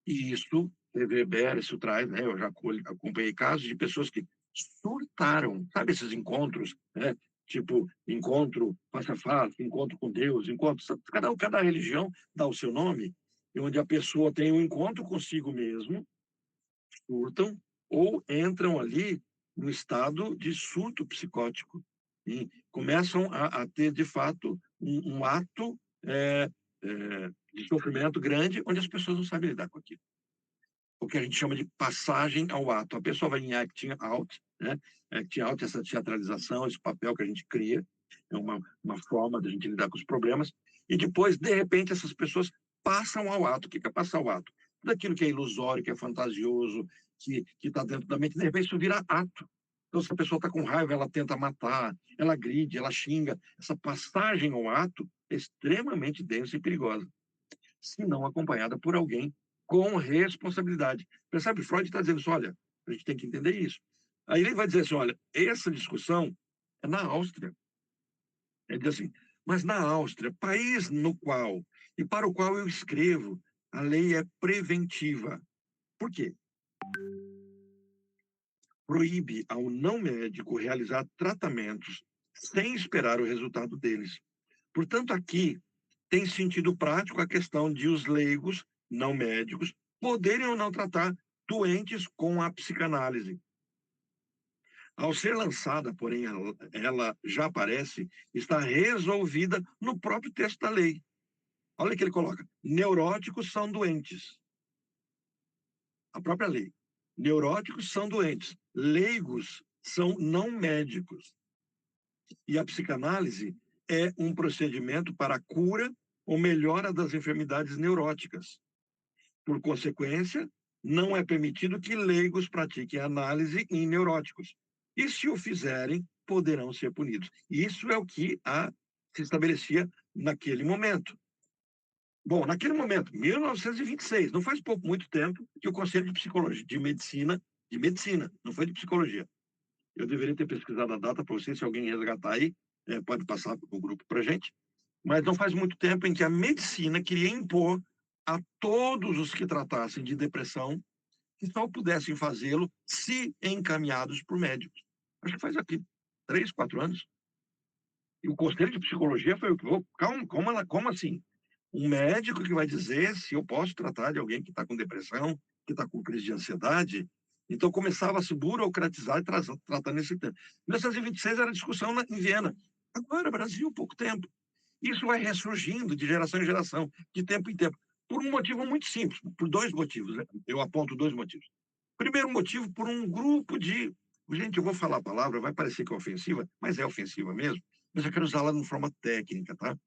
E isso reverbera, isso traz, né? Eu já acompanhei casos de pessoas que surtaram, sabe esses encontros, né? Tipo, encontro face a face, encontro com Deus, encontro... Cada religião dá o seu nome, e onde a pessoa tem um encontro consigo mesmo, surtam, ou entram ali no estado de surto psicótico, e começam a ter, de fato, um ato de sofrimento grande, onde as pessoas não sabem lidar com aquilo. O que a gente chama de passagem ao ato. A pessoa vai em acting out, né? Acting out, essa teatralização, esse papel que a gente cria, é uma forma de a gente lidar com os problemas, e depois, de repente, essas pessoas passam ao ato. O que é passar ao ato? Tudo aquilo que é ilusório, que é fantasioso, que está dentro da mente, de repente isso vira ato. Então, se a pessoa está com raiva, ela tenta matar, ela agride, ela xinga. Essa passagem ao ato é extremamente densa e perigosa, se não acompanhada por alguém com responsabilidade. Percebe? Freud está dizendo isso, olha, a gente tem que entender isso. Aí ele vai dizer assim, olha, essa discussão é na Áustria. Ele diz assim, mas na Áustria, país no qual e para o qual eu escrevo, a lei é preventiva. Por quê? Proíbe ao não médico realizar tratamentos sem esperar o resultado deles. Portanto, aqui tem sentido prático a questão de os leigos, não médicos, poderem ou não tratar doentes com a psicanálise. Ao ser lançada, porém, ela já aparece, está resolvida no próprio texto da lei. Olha o que ele coloca: neuróticos são doentes. A própria lei. Neuróticos são doentes. Leigos são não médicos. E a psicanálise é um procedimento para a cura ou melhora das enfermidades neuróticas. Por consequência, não é permitido que leigos pratiquem análise em neuróticos. E se o fizerem, poderão ser punidos. Isso é o que se estabelecia naquele momento. Bom, naquele momento, 1926, não faz muito tempo que o Conselho de Psicologia, de Medicina, não foi de Psicologia. Eu deveria ter pesquisado a data para vocês, se alguém resgatar aí, pode passar o grupo para a gente. Mas não faz muito tempo em que a medicina queria impor a todos os que tratassem de depressão que só pudessem fazê-lo se encaminhados por médicos. Acho que faz aqui 3, 4 anos. E o Conselho de Psicologia foi o que... Como assim? Um médico que vai dizer se eu posso tratar de alguém que está com depressão, que está com crise de ansiedade? Então começava a se burocratizar e tratando esse tema. 1926 era discussão em Viena. Agora, Brasil, pouco tempo. Isso vai ressurgindo de geração em geração, de tempo em tempo, por um motivo muito simples, por 2 motivos. Né? Eu aponto 2 motivos. Primeiro motivo, por um grupo de... Gente, eu vou falar a palavra, vai parecer que é ofensiva, mas é ofensiva mesmo, mas eu quero usá-la de forma técnica, tá?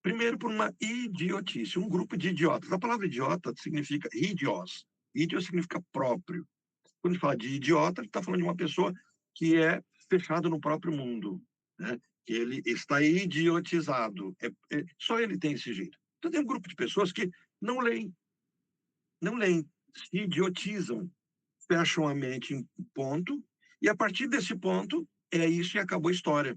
Primeiro, por uma idiotice, um grupo de idiotas. A palavra idiota significa idios. Idio significa próprio. Quando a gente fala de idiota, a gente está falando de uma pessoa que é fechada no próprio mundo, né? Que ele está idiotizado. Só ele tem esse jeito. Então, tem um grupo de pessoas que não leem, se idiotizam, fecham a mente em ponto, e a partir desse ponto, é isso e acabou a história.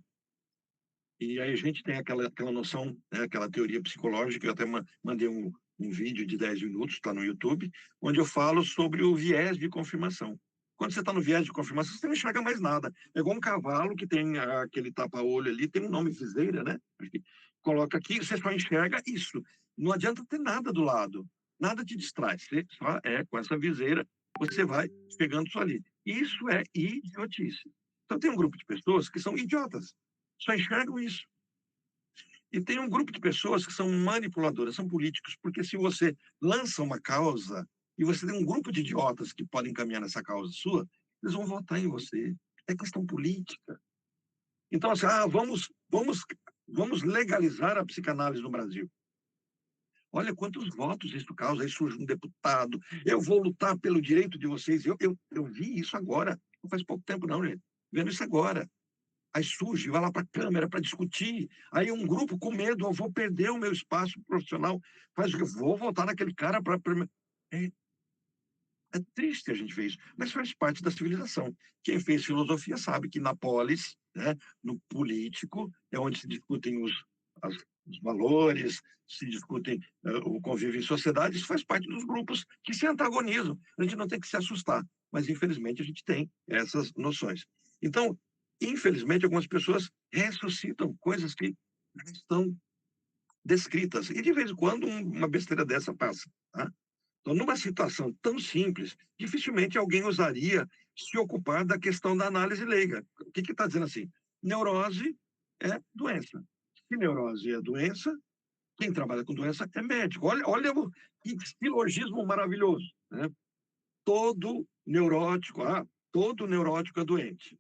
E aí a gente tem aquela noção, né, aquela teoria psicológica, eu até mandei um vídeo de 10 minutos, está no YouTube, onde eu falo sobre o viés de confirmação. Quando você está no viés de confirmação, você não enxerga mais nada. É igual um cavalo que tem aquele tapa-olho ali, tem um nome, viseira, né? Coloca aqui, você só enxerga isso. Não adianta ter nada do lado. Nada te distrai. Você só com essa viseira, você vai pegando isso ali. Isso é idiotice. Então tem um grupo de pessoas que são idiotas. Só enxergam isso. E tem um grupo de pessoas que são manipuladoras, são políticos, porque se você lança uma causa e você tem um grupo de idiotas que podem caminhar nessa causa sua, eles vão votar em você. É questão política. Então, assim, vamos legalizar a psicanálise no Brasil. Olha quantos votos isso causa. Aí surge um deputado. Eu vou lutar pelo direito de vocês. Eu vi isso agora. Não faz pouco tempo, não, gente. Vendo isso agora. Aí surge, vai lá para a Câmara para discutir. Aí um grupo com medo, eu vou perder o meu espaço profissional. Faz o que? Vou votar naquele cara para... É triste a gente ver isso, mas faz parte da civilização. Quem fez filosofia sabe que na polis né? No político é onde se discutem os valores, se discutem o convívio em sociedade, isso faz parte dos grupos que se antagonizam. A gente não tem que se assustar, mas infelizmente a gente tem essas noções. Então, infelizmente, algumas pessoas ressuscitam coisas que já estão descritas, e de vez em quando uma besteira dessa passa, tá? Então, numa situação tão simples, dificilmente alguém ousaria se ocupar da questão da análise leiga. O que está dizendo assim? Neurose é doença. Se neurose é doença, quem trabalha com doença é médico. Olha que silogismo maravilhoso, né? Todo neurótico, todo neurótico é doente.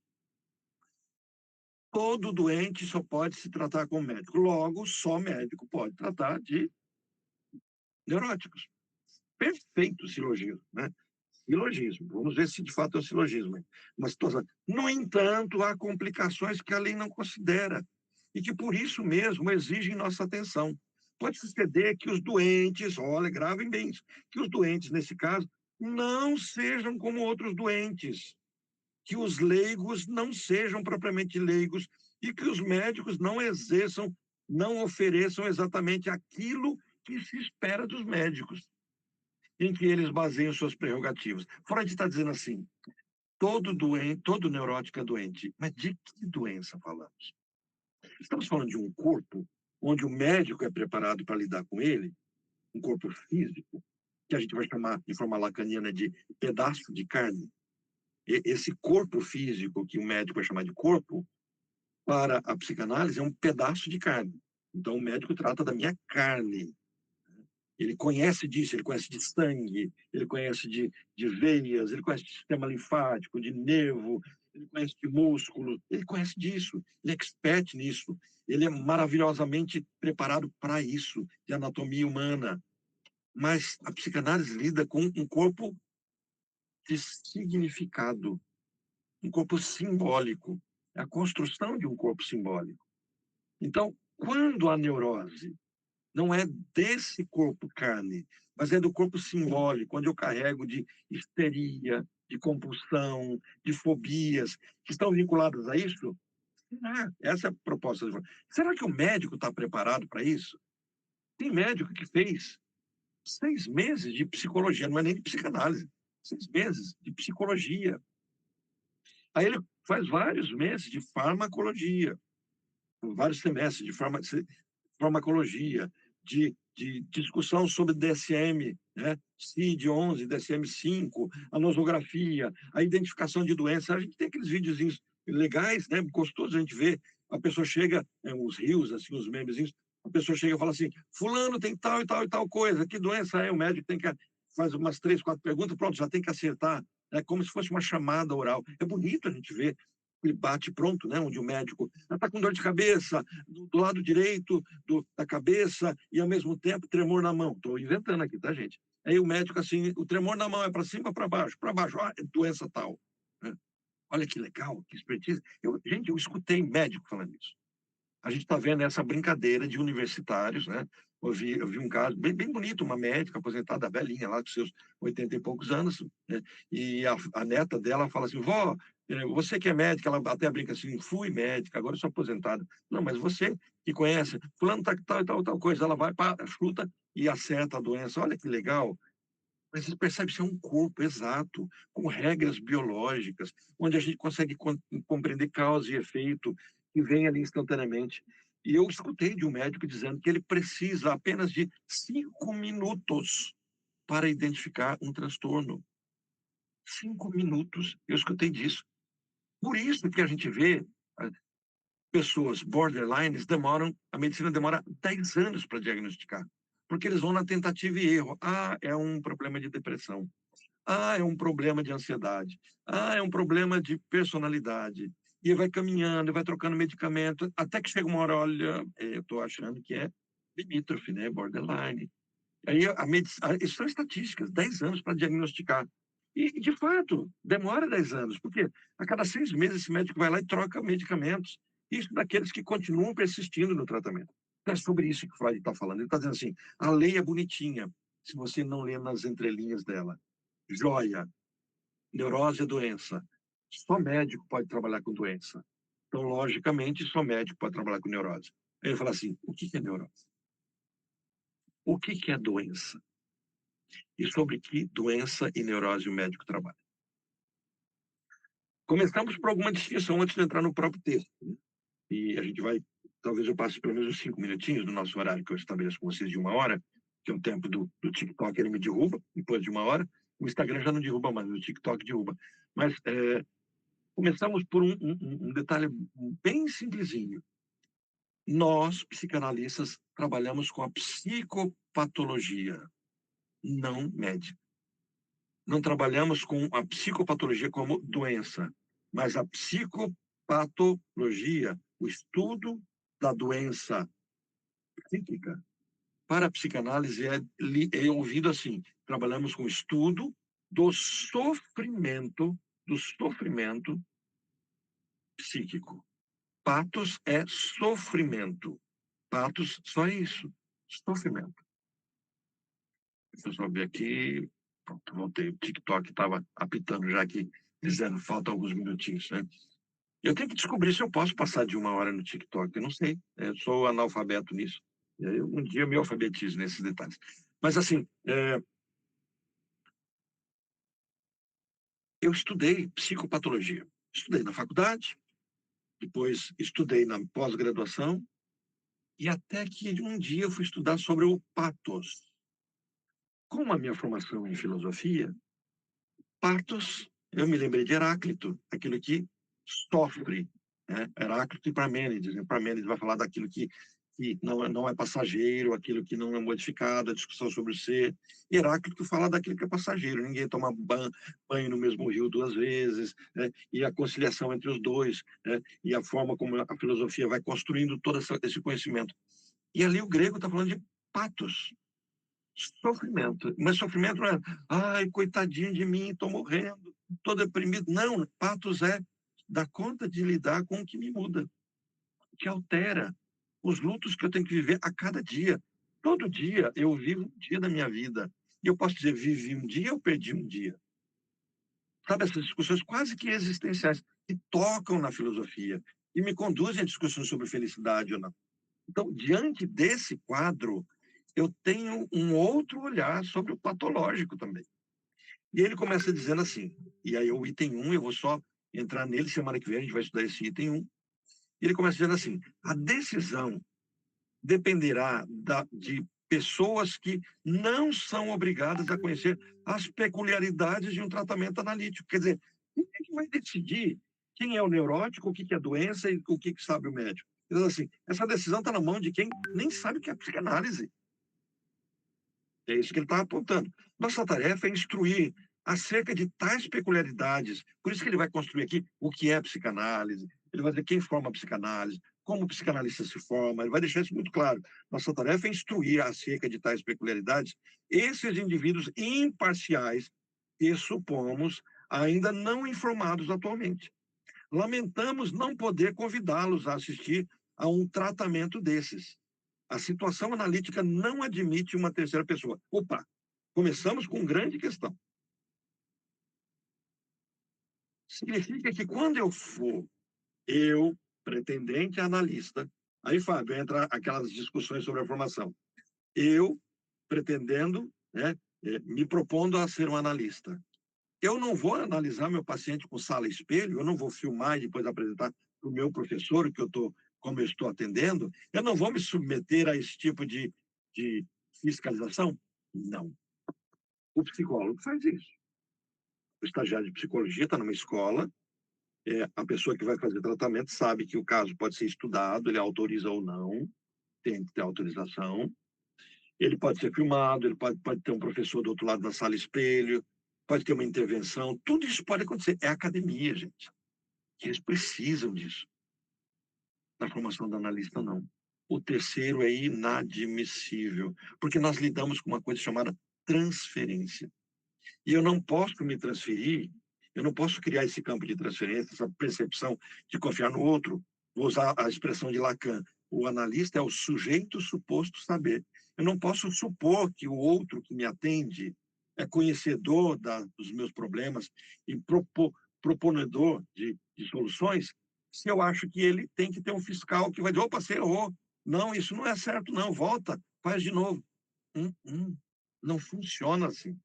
Todo doente só pode se tratar com médico. Logo, só médico pode tratar de neuróticos. Perfeito silogismo, né? Silogismo. Vamos ver se de fato é um silogismo. Uma situação. No entanto, há complicações que a lei não considera e que, por isso mesmo, exigem nossa atenção. Pode suceder que os doentes, olha, gravem bem isso, que os doentes, nesse caso, não sejam como outros doentes, que os leigos não sejam propriamente leigos e que os médicos não exerçam, não ofereçam exatamente aquilo que se espera dos médicos, em que eles baseiam suas prerrogativas. Freud está dizendo assim, todo doente, todo neurótico é doente. Mas de que doença falamos? Estamos falando de um corpo onde o médico é preparado para lidar com ele, um corpo físico, que a gente vai chamar, de forma lacaniana, de pedaço de carne. Esse corpo físico, que o médico vai chamar de corpo, para a psicanálise é um pedaço de carne. Então, o médico trata da minha carne. Ele conhece disso, ele conhece de sangue, ele conhece de veias, ele conhece de sistema linfático, de nervo, ele conhece de músculo, ele conhece disso, ele é expert nisso, ele é maravilhosamente preparado para isso, de anatomia humana. Mas a psicanálise lida com um corpo de significado, um corpo simbólico, é a construção de um corpo simbólico. Então, quando a neurose não é desse corpo carne, mas é do corpo simbólico, onde eu carrego de histeria, de compulsão, de fobias, que estão vinculadas a isso. Essa é a proposta. Será que o médico está preparado para isso? Tem médico que fez 6 meses de psicologia, não é nem de psicanálise, 6 meses de psicologia. Aí ele faz vários meses de farmacologia, vários semestres de farmacologia, de discussão sobre DSM, né? CID-11, DSM-5, a nosografia, a identificação de doenças. A gente tem aqueles videozinhos legais, né? Gostoso a gente ver. A pessoa chega, os rios, assim, os memezinhos, a pessoa chega e fala assim, fulano tem tal e tal e tal coisa, que doença é? O médico tem que faz umas 3, 4 perguntas, pronto, já tem que acertar. É como se fosse uma chamada oral. É bonito a gente ver ele bate pronto, né? Onde o médico está com dor de cabeça, do lado direito da cabeça, e ao mesmo tempo tremor na mão. Estou inventando aqui, tá, gente? Aí o médico, assim, o tremor na mão é para cima ou para baixo? Para baixo, é doença tal. Né? Olha que legal, que expertise. Gente, eu escutei médico falando isso. A gente está vendo essa brincadeira de universitários, né? Eu vi um caso bem bonito, uma médica aposentada, velhinha, lá com seus 80 e poucos anos, né? E a neta dela fala assim, vó, você que é médica, ela até brinca assim, fui médica, agora sou aposentada. Não, mas você que conhece, fulano tá tal e tal coisa, ela vai, pá, chuta e acerta a doença. Olha que legal. Mas você percebe que é um corpo exato, com regras biológicas, onde a gente consegue compreender causa e efeito, que vem ali instantaneamente. E eu escutei de um médico dizendo que ele precisa apenas de 5 minutos para identificar um transtorno. 5 minutos, eu escutei disso. Por isso que a gente vê pessoas borderlines a medicina demora 10 anos para diagnosticar, porque eles vão na tentativa e erro. É um problema de depressão. É um problema de ansiedade. É um problema de personalidade. E vai caminhando, vai trocando medicamento, até que chega uma hora, olha, eu estou achando que é limítrofe, né? Borderline. Aí isso são estatísticas, 10 anos para diagnosticar. E, de fato, demora 10 anos, porque a cada 6 meses esse médico vai lá e troca medicamentos. Isso daqueles que continuam persistindo no tratamento. É sobre isso que o Freud está falando. Ele está dizendo assim, a lei é bonitinha, se você não lê nas entrelinhas dela. Joia, neurose é doença. Só médico pode trabalhar com doença. Então, logicamente, só médico pode trabalhar com neurose. Aí ele fala assim, o que é neurose? O que é doença? E sobre que doença e neurose o médico trabalha? Começamos por alguma distinção antes de entrar no próprio texto, né? E a gente vai, talvez eu passe pelo menos uns 5 minutinhos do nosso horário que eu estabeleço com vocês de 1 hora, que é o tempo do TikTok, ele me derruba depois de 1 hora. O Instagram já não derruba mais, o TikTok derruba. Mas começamos por um detalhe bem simplesinho. Nós, psicanalistas, trabalhamos com a psicopatologia, não médica. Não trabalhamos com a psicopatologia como doença, mas a psicopatologia, o estudo da doença psíquica. Para a psicanálise é ouvido assim, trabalhamos com o estudo do sofrimento psíquico. Patos é sofrimento. Patos, só isso, sofrimento. Deixa eu só ver aqui. Pronto, voltei. O TikTok estava apitando já aqui, dizendo falta alguns minutinhos, né? Eu tenho que descobrir se eu posso passar de 1 hora no TikTok. Eu não sei. Eu sou analfabeto nisso. Um dia eu me alfabetizo nesses detalhes. Mas, assim, eu estudei psicopatologia. Estudei na faculdade, depois estudei na pós-graduação, e até que um dia eu fui estudar sobre o patos. Com a minha formação em filosofia, patos, eu me lembrei de Heráclito, aquilo que sofre, né? Heráclito e Parmênides. Parmênides vai falar daquilo que não é passageiro, aquilo que não é modificado, a discussão sobre o ser. E Heráclito fala daquilo que é passageiro, ninguém toma banho no mesmo rio 2 vezes, né? E a conciliação entre os dois, né? E a forma como a filosofia vai construindo todo esse conhecimento. E ali o grego está falando de patos, sofrimento. Mas sofrimento não é, ai, coitadinho de mim, estou morrendo, estou deprimido. Não, patos é dar conta de lidar com o que me muda, que altera os lutos que eu tenho que viver a cada dia. Todo dia eu vivo um dia da minha vida. E eu posso dizer, vivi um dia, eu perdi um dia. Sabe, essas discussões quase que existenciais, que tocam na filosofia e me conduzem a discussões sobre felicidade ou não. Então, diante desse quadro, eu tenho um outro olhar sobre o patológico também. E ele começa dizendo assim, e aí o item 1, eu vou só entrar nele, semana que vem a gente vai estudar esse item 1. E ele começa dizendo assim, a decisão dependerá de pessoas que não são obrigadas a conhecer as peculiaridades de um tratamento analítico. Quer dizer, quem é que vai decidir quem é o neurótico, o que é doença e o que sabe o médico? Então, assim, essa decisão está na mão de quem nem sabe o que é psicanálise. É isso que ele está apontando. Nossa tarefa é instruir acerca de tais peculiaridades. Por isso que ele vai construir aqui o que é psicanálise, ele vai dizer quem forma a psicanálise, como o psicanalista se forma, ele vai deixar isso muito claro. Nossa tarefa é instruir acerca de tais peculiaridades esses indivíduos imparciais que supomos ainda não informados atualmente. Lamentamos não poder convidá-los a assistir a um tratamento desses. A situação analítica não admite uma terceira pessoa. Opa, começamos com grande questão. Significa que quando eu for, pretendente analista, aí, Fábio, entra aquelas discussões sobre a formação. Eu, pretendendo, né, me propondo a ser um analista. Eu não vou analisar meu paciente com sala-espelho, eu não vou filmar e depois apresentar para o meu professor, como eu estou atendendo, eu não vou me submeter a esse tipo de fiscalização? Não. O psicólogo faz isso. O estagiário de psicologia está numa escola, a pessoa que vai fazer tratamento sabe que o caso pode ser estudado, ele autoriza ou não, tem que ter autorização. Ele pode ser filmado, ele pode ter um professor do outro lado da sala espelho, pode ter uma intervenção, tudo isso pode acontecer. É academia, gente. Eles precisam disso. Na formação do analista, não. O terceiro é inadmissível, porque nós lidamos com uma coisa chamada transferência. E eu não posso me transferir, eu não posso criar esse campo de transferência, essa percepção de confiar no outro. Vou usar a expressão de Lacan. O analista é o sujeito suposto saber. Eu não posso supor que o outro que me atende é conhecedor dos meus problemas e proponedor de soluções se eu acho que ele tem que ter um fiscal que vai dizer, opa, você errou. Não, isso não é certo, não, volta, faz de novo. Não funciona assim.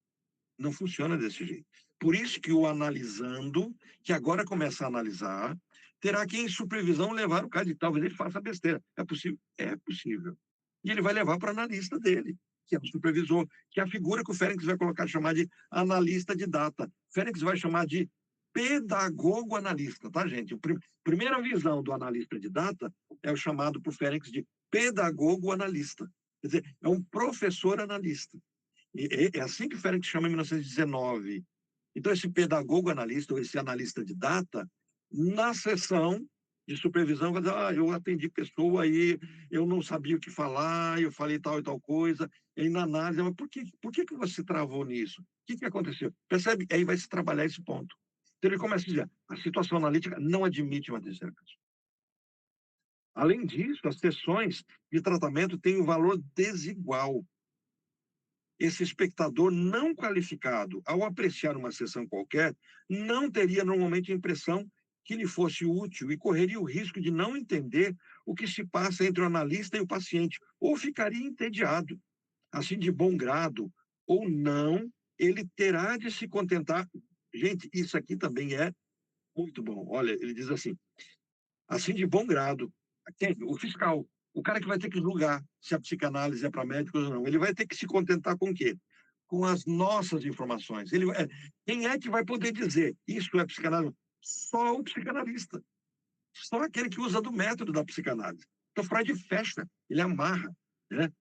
Não funciona desse jeito. Por isso que o analisando, que agora começa a analisar, terá que, em supervisão, levar o caso de talvez ele faça besteira. É possível? É possível. E ele vai levar para o analista dele, que é o supervisor, que é a figura que o Félix vai colocar, chamar de analista de data. Félix vai chamar de pedagogo analista, tá, gente? Primeira visão do analista de data é o chamado por Félix de pedagogo analista. Quer dizer, é um professor analista. É assim que o Félix chama em 1919. Então, esse pedagogo analista, ou esse analista de data, na sessão de supervisão, vai dizer, eu atendi pessoa aí, eu não sabia o que falar, eu falei tal e tal coisa, e na análise, mas por que você travou nisso? O que aconteceu? Percebe? Aí vai se trabalhar esse ponto. Então, ele começa a dizer, a situação analítica não admite uma terceira pessoa. Além disso, as sessões de tratamento têm um valor desigual. Esse espectador não qualificado, ao apreciar uma sessão qualquer, não teria normalmente a impressão que lhe fosse útil e correria o risco de não entender o que se passa entre o analista e o paciente, ou ficaria entediado. Assim, de bom grado ou não, ele terá de se contentar. Gente, isso aqui também é muito bom. Olha, ele diz assim de bom grado, o fiscal, o cara que vai ter que julgar se a psicanálise é para médicos ou não, ele vai ter que se contentar com o quê? Com as nossas informações. Quem é que vai poder dizer isso é psicanálise? Só o psicanalista. Só aquele que usa do método da psicanálise. Então, Freud fecha, ele amarra, né,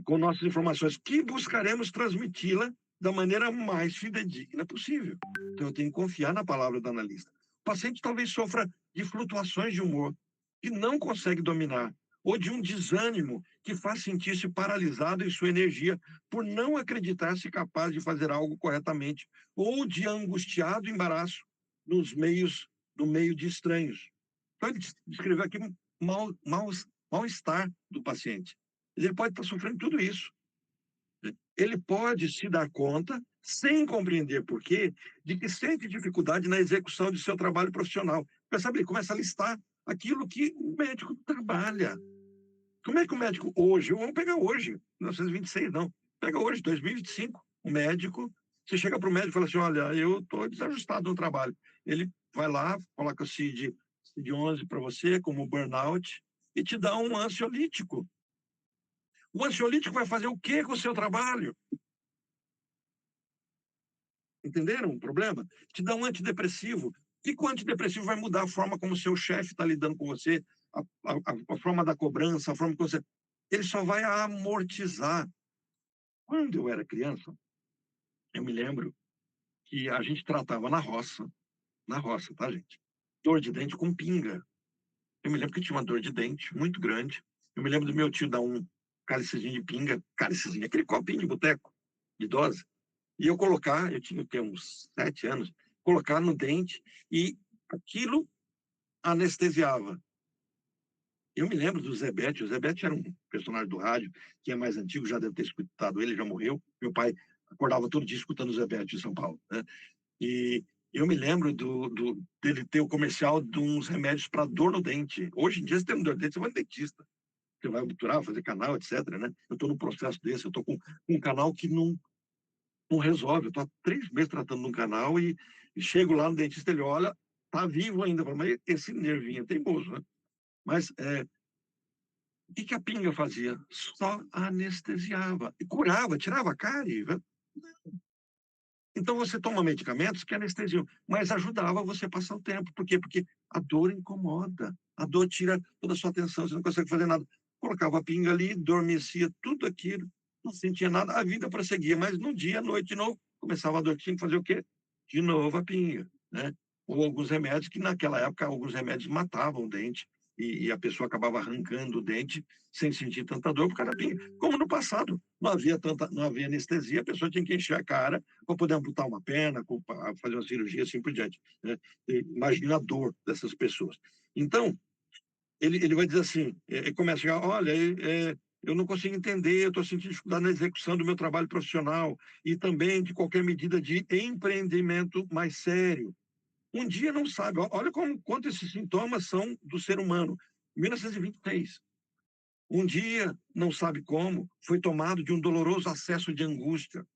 com nossas informações, que buscaremos transmiti-la da maneira mais fidedigna possível. Então, eu tenho que confiar na palavra do analista. O paciente talvez sofra de flutuações de humor que não consegue dominar, ou de um desânimo que faz sentir-se paralisado em sua energia por não acreditar-se capaz de fazer algo corretamente, ou de angustiado embaraço no meio de estranhos. Então, ele descreveu aqui um mal-estar do paciente. Ele pode estar sofrendo tudo isso. Ele pode se dar conta, sem compreender por quê, de que sente dificuldade na execução de seu trabalho profissional. Percebe? Ele começa a listar aquilo que o médico trabalha. Como é que o médico hoje, vamos pegar hoje, 1926, não, pega hoje, 2025, o médico, você chega para o médico e fala assim, olha, eu estou desajustado no trabalho. Ele vai lá, coloca o CID-11 para você, como burnout, e te dá um ansiolítico. O ansiolítico vai fazer o quê com o seu trabalho? Entenderam o problema? Te dá um antidepressivo. O que o antidepressivo vai mudar a forma como o seu chefe está lidando com você, a forma da cobrança, a forma que você... Ele só vai amortizar. Quando eu era criança, eu me lembro que a gente tratava na roça, tá, gente? Dor de dente com pinga. Eu me lembro que tinha uma dor de dente muito grande. Eu me lembro do meu tio dar um cálicezinho de pinga, cálicezinho, aquele copinho de boteco, de dose, e eu colocar, eu tinha uns 7 anos, colocar no dente e aquilo anestesiava. Eu me lembro do Zebete. O Zebete era um personagem do rádio, que é mais antigo, já deve ter escutado ele, já morreu. Meu pai acordava todo dia escutando o Zebete em São Paulo, né? E eu me lembro dele ter o comercial de uns remédios para dor no dente. Hoje em dia, se tem dor no dente, você vai no dentista. Você vai obturar, fazer canal, etc, né? Eu estou num processo desse, eu estou com um canal que não resolve. Eu estou há 3 meses tratando de um canal e chego lá no dentista, ele olha, tá vivo ainda, mas esse nervinho é teimoso, né? Mas o que a pinga fazia? Só anestesiava. E curava, tirava a cárie. Então, você toma medicamentos que anestesiam, mas ajudava você a passar o tempo. Por quê? Porque a dor incomoda. A dor tira toda a sua atenção, você não consegue fazer nada. Colocava a pinga ali, dormecia, tudo aquilo, não sentia nada, a vida prosseguia. Mas no dia, à noite, de novo, começava a dor, tinha que fazer o quê? De novo a pinga, né? Ou alguns remédios, que naquela época, alguns remédios matavam o dente, e a pessoa acabava arrancando o dente sem sentir tanta dor por causa da pinga. Como no passado, não havia anestesia, a pessoa tinha que encher a cara para poder amputar uma perna, fazer uma cirurgia, assim por diante, né? Imagina a dor dessas pessoas. Então, ele vai dizer assim, começa a chegar, olha, eu não consigo entender, eu estou sentindo dificuldade na execução do meu trabalho profissional e também de qualquer medida de empreendimento mais sério. Um dia não sabe. Olha quanto esses sintomas são do ser humano. 1926. Um dia, não sabe como, foi tomado de um doloroso acesso de angústia.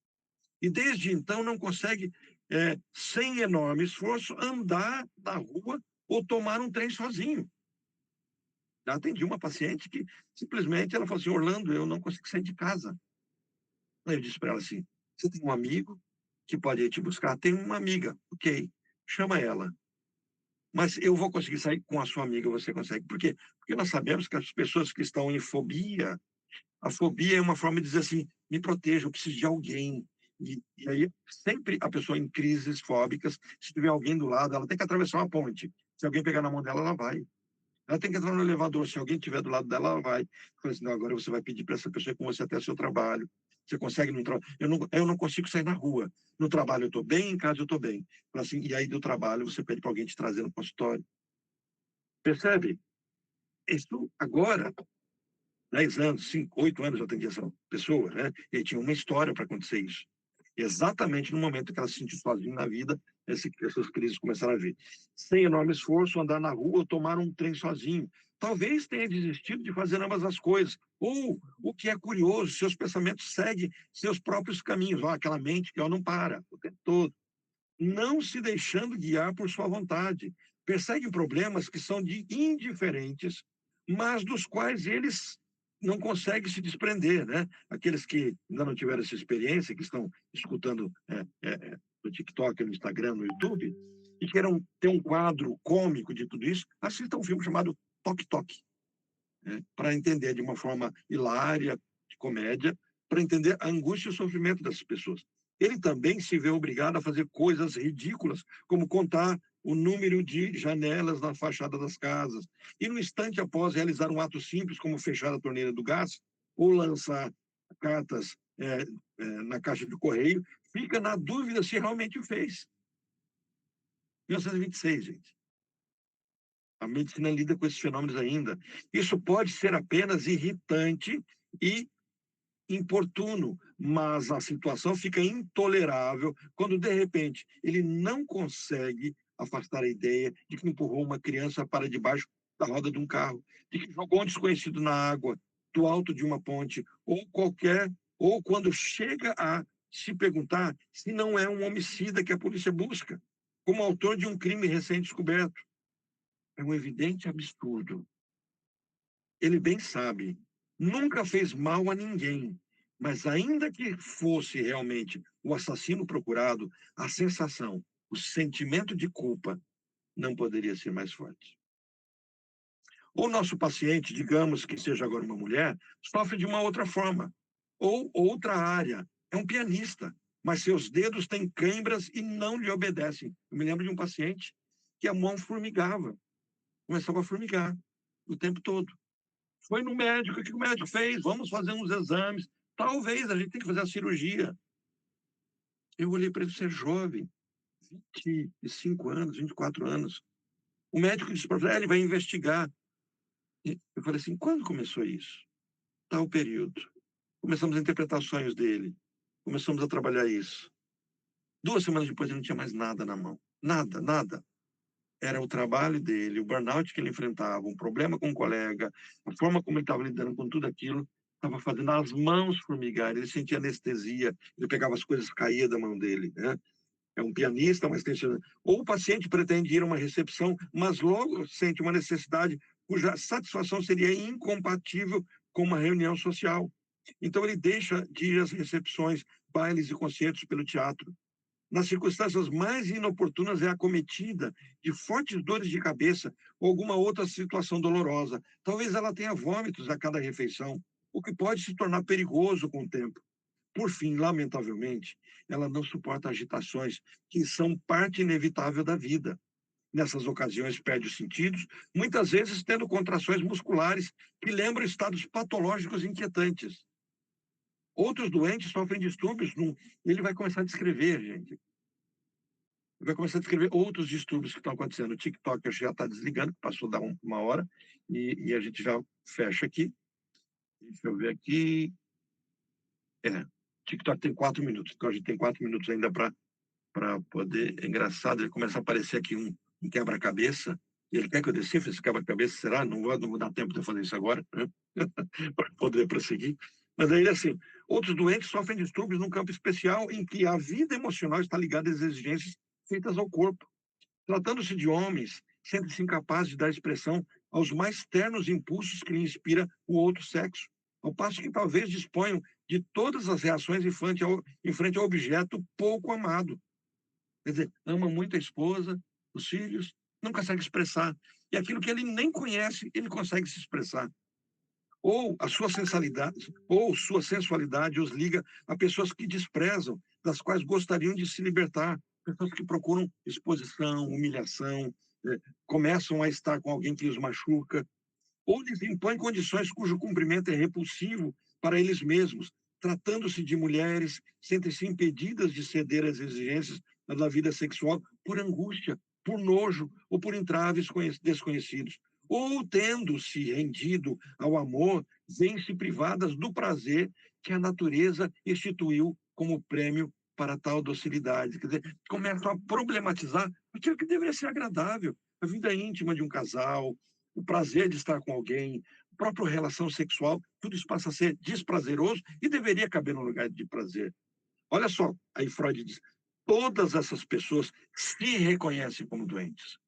E desde então não consegue, sem enorme esforço, andar na rua ou tomar um trem sozinho. Já atendi uma paciente que simplesmente ela falou assim: Orlando, eu não consigo sair de casa. Aí eu disse para ela assim: você tem um amigo que pode ir te buscar? Tem uma amiga, ok, chama ela. Mas eu vou conseguir sair com a sua amiga, você consegue. Por quê? Porque nós sabemos que as pessoas que estão em fobia, a fobia é uma forma de dizer assim: me proteja, eu preciso de alguém. E aí, sempre a pessoa em crises fóbicas, se tiver alguém do lado, ela tem que atravessar uma ponte. Se alguém pegar na mão dela, ela vai. Ela tem que entrar no elevador. Se alguém estiver do lado dela, ela vai. Fala assim: não, agora você vai pedir para essa pessoa ir com você até o seu trabalho. Você consegue no trabalho. Eu não consigo sair na rua. No trabalho eu estou bem, em casa eu estou bem. Fala assim, e aí do trabalho você pede para alguém te trazer no consultório. Percebe? Isso agora, 10 anos, 5, 8 anos eu atendi essa pessoa, né? E tinha uma história para acontecer isso. Exatamente no momento que ela se sentiu sozinha na vida, essas crises começaram a vir. Sem enorme esforço, andar na rua ou tomar um trem sozinho. Talvez tenha desistido de fazer ambas as coisas. Ou, o que é curioso, seus pensamentos seguem seus próprios caminhos. Ó, aquela mente que não para o tempo todo. Não se deixando guiar por sua vontade. Perseguem problemas que são de indiferentes, mas dos quais eles não conseguem se desprender, né? Aqueles que ainda não tiveram essa experiência, que estão escutando no TikTok, no Instagram, no YouTube, e queiram ter um quadro cômico de tudo isso, assistam um filme chamado Tok Tok, né? Para entender de uma forma hilária, de comédia, para entender a angústia e o sofrimento dessas pessoas. Ele também se vê obrigado a fazer coisas ridículas, como contar o número de janelas na fachada das casas. E no instante após realizar um ato simples, como fechar a torneira do gás, ou lançar cartas na caixa de correio, fica na dúvida se realmente o fez. 1926, gente. A medicina lida com esses fenômenos ainda. Isso pode ser apenas irritante e importuno, mas a situação fica intolerável quando, de repente, ele não consegue afastar a ideia de que empurrou uma criança para debaixo da roda de um carro, de que jogou um desconhecido na água, do alto de uma ponte, ou quando chega a se perguntar se não é um homicida que a polícia busca, como autor de um crime recém-descoberto. É um evidente absurdo. Ele bem sabe, nunca fez mal a ninguém, mas ainda que fosse realmente o assassino procurado, a sensação, o sentimento de culpa não poderia ser mais forte. O nosso paciente, digamos que seja agora uma mulher, sofre de uma outra forma, ou outra área. É um pianista, mas seus dedos têm câimbras e não lhe obedecem. Eu me lembro de um paciente que a mão formigava, começava a formigar o tempo todo. Foi no médico, o que o médico fez? Vamos fazer uns exames. Talvez a gente tenha que fazer a cirurgia. Eu olhei para ele, você é jovem, 25 anos, 24 anos. O médico disse para ele, ele vai investigar. Eu falei assim, quando começou isso? Tal período. Começamos a interpretar os sonhos dele. Começamos a trabalhar isso. 2 semanas depois, ele não tinha mais nada na mão. Nada, nada. Era o trabalho dele, o burnout que ele enfrentava, um problema com um colega, a forma como ele estava lidando com tudo aquilo, estava fazendo as mãos formigarem, ele sentia anestesia, ele pegava as coisas, caía da mão dele, né? É um pianista, mas tem... Ou o paciente pretende ir a uma recepção, mas logo sente uma necessidade cuja satisfação seria incompatível com uma reunião social. Então ele deixa de ir às recepções, bailes e concertos pelo teatro. Nas circunstâncias mais inoportunas, é acometida de fortes dores de cabeça ou alguma outra situação dolorosa. Talvez ela tenha vômitos a cada refeição, o que pode se tornar perigoso com o tempo. Por fim, lamentavelmente, ela não suporta agitações que são parte inevitável da vida. Nessas ocasiões, perde os sentidos, muitas vezes tendo contrações musculares que lembram estados patológicos inquietantes. Outros doentes sofrem distúrbios, ele vai começar a descrever, gente. Vai começar a descrever outros distúrbios que estão acontecendo. O TikTok acho que já está desligando, passou da uma hora, e a gente já fecha aqui. Deixa eu ver aqui. TikTok tem 4 minutos, então a gente tem 4 minutos ainda para para poder... É engraçado, ele começa a aparecer aqui um quebra-cabeça, e ele quer que eu decifre esse quebra-cabeça, será? Não vou dar tempo de eu fazer isso agora, né? Para poder prosseguir. Mas aí, assim, outros doentes sofrem distúrbios num campo especial em que a vida emocional está ligada às exigências feitas ao corpo. Tratando-se de homens, sentem-se incapazes de dar expressão aos mais ternos impulsos que lhe inspira o outro sexo, ao passo que talvez disponham de todas as reações em frente ao objeto pouco amado. Quer dizer, ama muito a esposa, os filhos, não consegue expressar. E aquilo que ele nem conhece, ele consegue se expressar. Ou a sua sensualidade, os liga a pessoas que desprezam, das quais gostariam de se libertar, pessoas que procuram exposição, humilhação, começam a estar com alguém que os machuca, ou lhes impõe condições cujo cumprimento é repulsivo para eles mesmos. Tratando-se de mulheres, sentem-se impedidas de ceder às exigências da vida sexual por angústia, por nojo ou por entraves desconhecidos. Ou, tendo-se rendido ao amor, veem-se privadas do prazer que a natureza instituiu como prêmio para tal docilidade. Quer dizer, começam a problematizar aquilo que deveria ser agradável, a vida íntima de um casal, o prazer de estar com alguém, a própria relação sexual, tudo isso passa a ser desprazeroso e deveria caber no lugar de prazer. Olha só, aí Freud diz, todas essas pessoas se reconhecem como doentes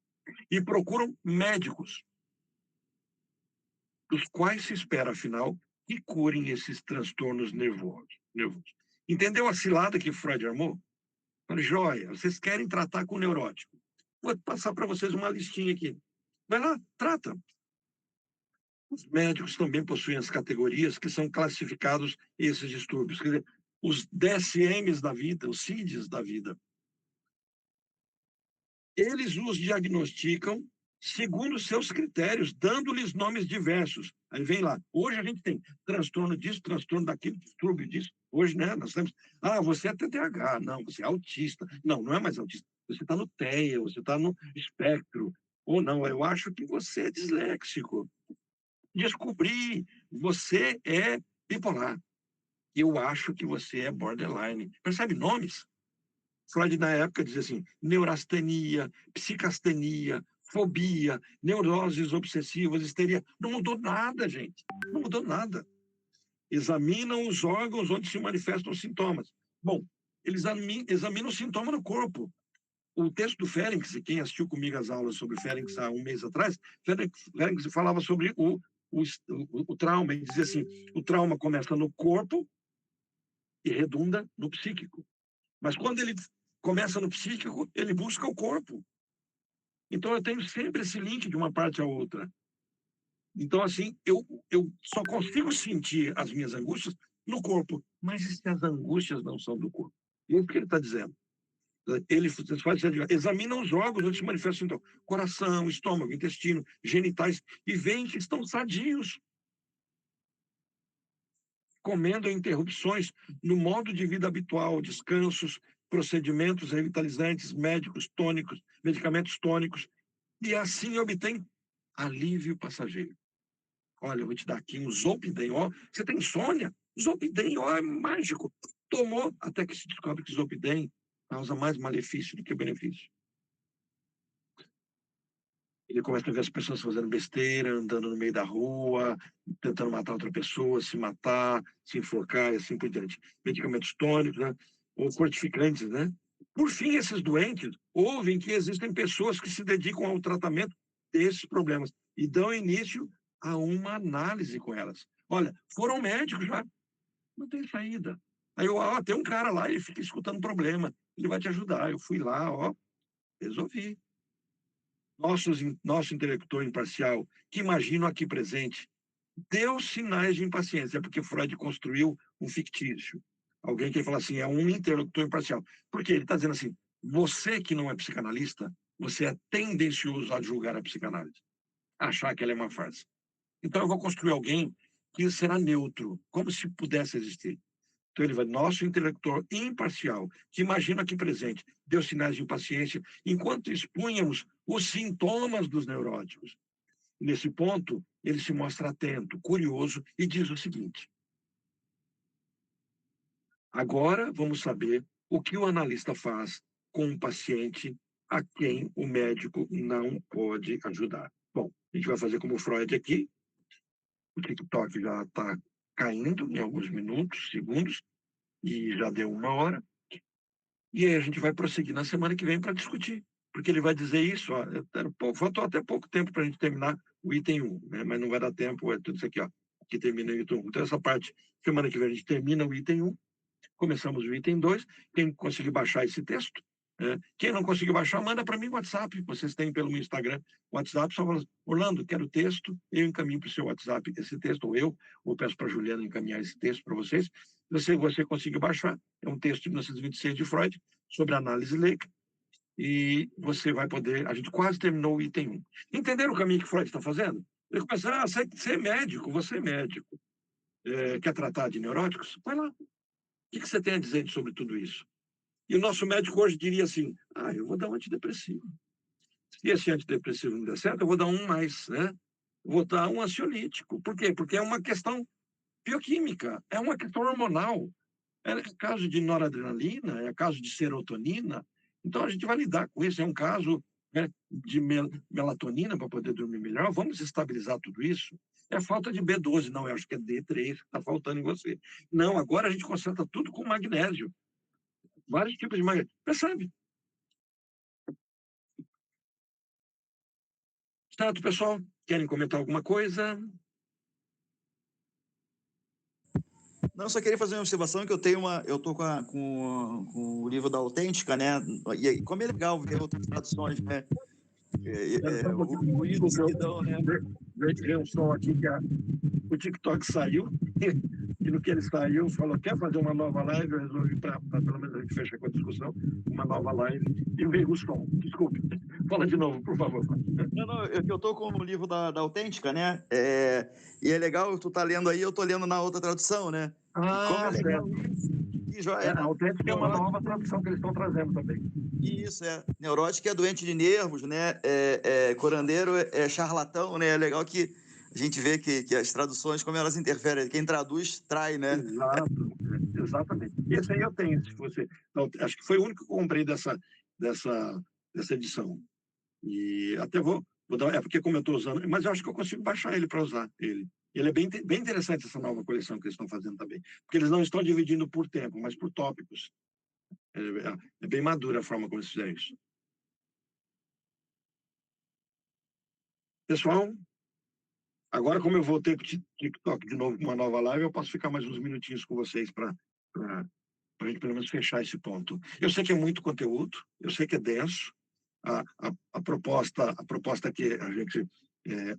e procuram médicos, dos quais se espera, afinal, que curem esses transtornos nervosos. Entendeu a cilada que Freud armou? Falei, joia, vocês querem tratar com neurótico. Vou passar para vocês uma listinha aqui. Vai lá, trata. Os médicos também possuem as categorias que são classificados esses distúrbios. Quer dizer, os DSMs da vida, os CIDs da vida. Eles os diagnosticam segundo seus critérios, dando-lhes nomes diversos. Aí vem lá, hoje a gente tem transtorno disso, transtorno daquilo, distúrbio disso. Hoje, né, nós temos, você é TDAH, não, você é autista. Não, não é mais autista. Você está no TEA, você está no espectro. Ou não, eu acho que você é disléxico. Descobri, você é bipolar. Eu acho que você é borderline. Percebe nomes? Freud, na época, dizia assim, neurastenia, psicastenia, fobia, neuroses obsessivas, histeria. Não mudou nada, gente. Não mudou nada. Examinam os órgãos onde se manifestam os sintomas. Bom, eles examinam o sintoma no corpo. O texto do Ferenczi, quem assistiu comigo as aulas sobre o Ferenczi há um mês atrás, Ferenczi falava sobre o trauma. Ele dizia assim, o trauma começa no corpo e redunda no psíquico. Mas quando ele começa no psíquico, ele busca o corpo. Então, eu tenho sempre esse link de uma parte à outra. Então, assim, eu só consigo sentir as minhas angústias no corpo. Mas e se as angústias não são do corpo? E é o que ele está dizendo. Examinam os órgãos onde se manifestam então, coração, estômago, intestino, genitais, e veem que estão sadios. Comendam interrupções no modo de vida habitual, descansos, procedimentos revitalizantes, medicamentos tônicos, e assim obtém alívio passageiro. Olha, eu vou te dar aqui um Zolpidem, ó. Você tem insônia? Zolpidem, ó, é mágico. Tomou, até que se descobre que Zolpidem causa mais malefício do que benefício. Ele começa a ver as pessoas fazendo besteira, andando no meio da rua, tentando matar outra pessoa, se matar, se enforcar e assim por diante. Medicamentos tônicos, né? Ou fortificantes, né? Por fim, esses doentes ouvem que existem pessoas que se dedicam ao tratamento desses problemas e dão início a uma análise com elas. Olha, foram médicos já, não tem saída. Aí, tem um cara lá, ele fica escutando problema, ele vai te ajudar. Eu fui lá, resolvi. Nosso intelector imparcial, que imagino aqui presente, deu sinais de impaciência, é porque Freud construiu um fictício. Alguém que fala assim, é um interlocutor imparcial. Porque ele está dizendo assim, você que não é psicanalista, você é tendencioso a julgar a psicanálise, achar que ela é uma farsa. Então eu vou construir alguém que será neutro, como se pudesse existir. Então ele vai, nosso intelector imparcial, que imagina aqui presente, deu sinais de impaciência, enquanto expunhamos os sintomas dos neuróticos. Nesse ponto, ele se mostra atento, curioso e diz o seguinte: agora vamos saber o que o analista faz com um paciente a quem o médico não pode ajudar. Bom, a gente vai fazer como o Freud aqui. O TikTok já está caindo em alguns minutos, segundos, e já deu 1 hora. E aí a gente vai prosseguir na semana que vem para discutir, porque ele vai dizer isso, ó, faltou até pouco tempo para a gente terminar o item 1, né? Mas não vai dar tempo, é tudo isso aqui, ó, que termina o item 1. Então essa parte, semana que vem a gente termina o item 1, começamos o item 2, quem conseguir baixar esse texto, quem não conseguir baixar, manda para mim o WhatsApp, vocês têm pelo meu Instagram o WhatsApp, só fala, Orlando, quero o texto, eu encaminho para o seu WhatsApp esse texto, ou peço para a Juliana encaminhar esse texto para vocês, você conseguir baixar, é um texto de 1926 de Freud, sobre análise leica, e você vai poder, a gente quase terminou o item 1. Entenderam o caminho que Freud está fazendo? Ele começa, você é médico, quer tratar de neuróticos? Vai lá. O que você tem a dizer sobre tudo isso? E o nosso médico hoje diria assim, eu vou dar um antidepressivo. Se esse antidepressivo não der certo, eu vou dar um mais, né? Eu vou dar um ansiolítico. Por quê? Porque é uma questão bioquímica, é uma questão hormonal. É caso de noradrenalina, é caso de serotonina. Então, a gente vai lidar com isso. É um caso, né, de melatonina para poder dormir melhor. Vamos estabilizar tudo isso. É falta de B12, não, eu acho que é D3 que está faltando em você. Não, agora a gente concentra tudo com magnésio. Vários tipos de magnésio. Percebe? Certo, pessoal? Querem comentar alguma coisa? Não, só queria fazer uma observação que eu tô com o livro da Autêntica, né? E como é legal ver outras traduções, né? O ruído seguidão, né? Ver o som aqui que o TikTok saiu, e no que ele saiu, falou, quer fazer uma nova live? Eu resolvi, para pelo menos a gente fechar com a discussão, uma nova live, e veio o som. Desculpe. Fala de novo, por favor. Não, eu tô com o livro da Autêntica, né? E é legal, tu tá lendo aí, eu tô lendo na outra tradução, né? E como é legal isso. Que joia. A Autêntica é uma nova tradução que eles estão trazendo também. Isso, neurótico é doente de nervos, né? Curandeiro é charlatão, né? É legal que a gente vê que as traduções, como elas interferem. Quem traduz, trai, né? Exato, exatamente. Esse aí eu tenho, se você... Então, acho que foi o único que eu comprei dessa edição. E até vou dar... É porque como eu estou usando... Mas eu acho que eu consigo baixar ele para usar ele. Ele é bem interessante, essa nova coleção que eles estão fazendo também. Porque eles não estão dividindo por tempo, mas por tópicos. É bem madura a forma como eles fizeram isso. Pessoal, agora como eu voltei para o TikTok de novo com uma nova live, eu posso ficar mais uns minutinhos com vocês para a gente pelo menos fechar esse ponto. Eu sei que é muito conteúdo, eu sei que é denso. A proposta que a gente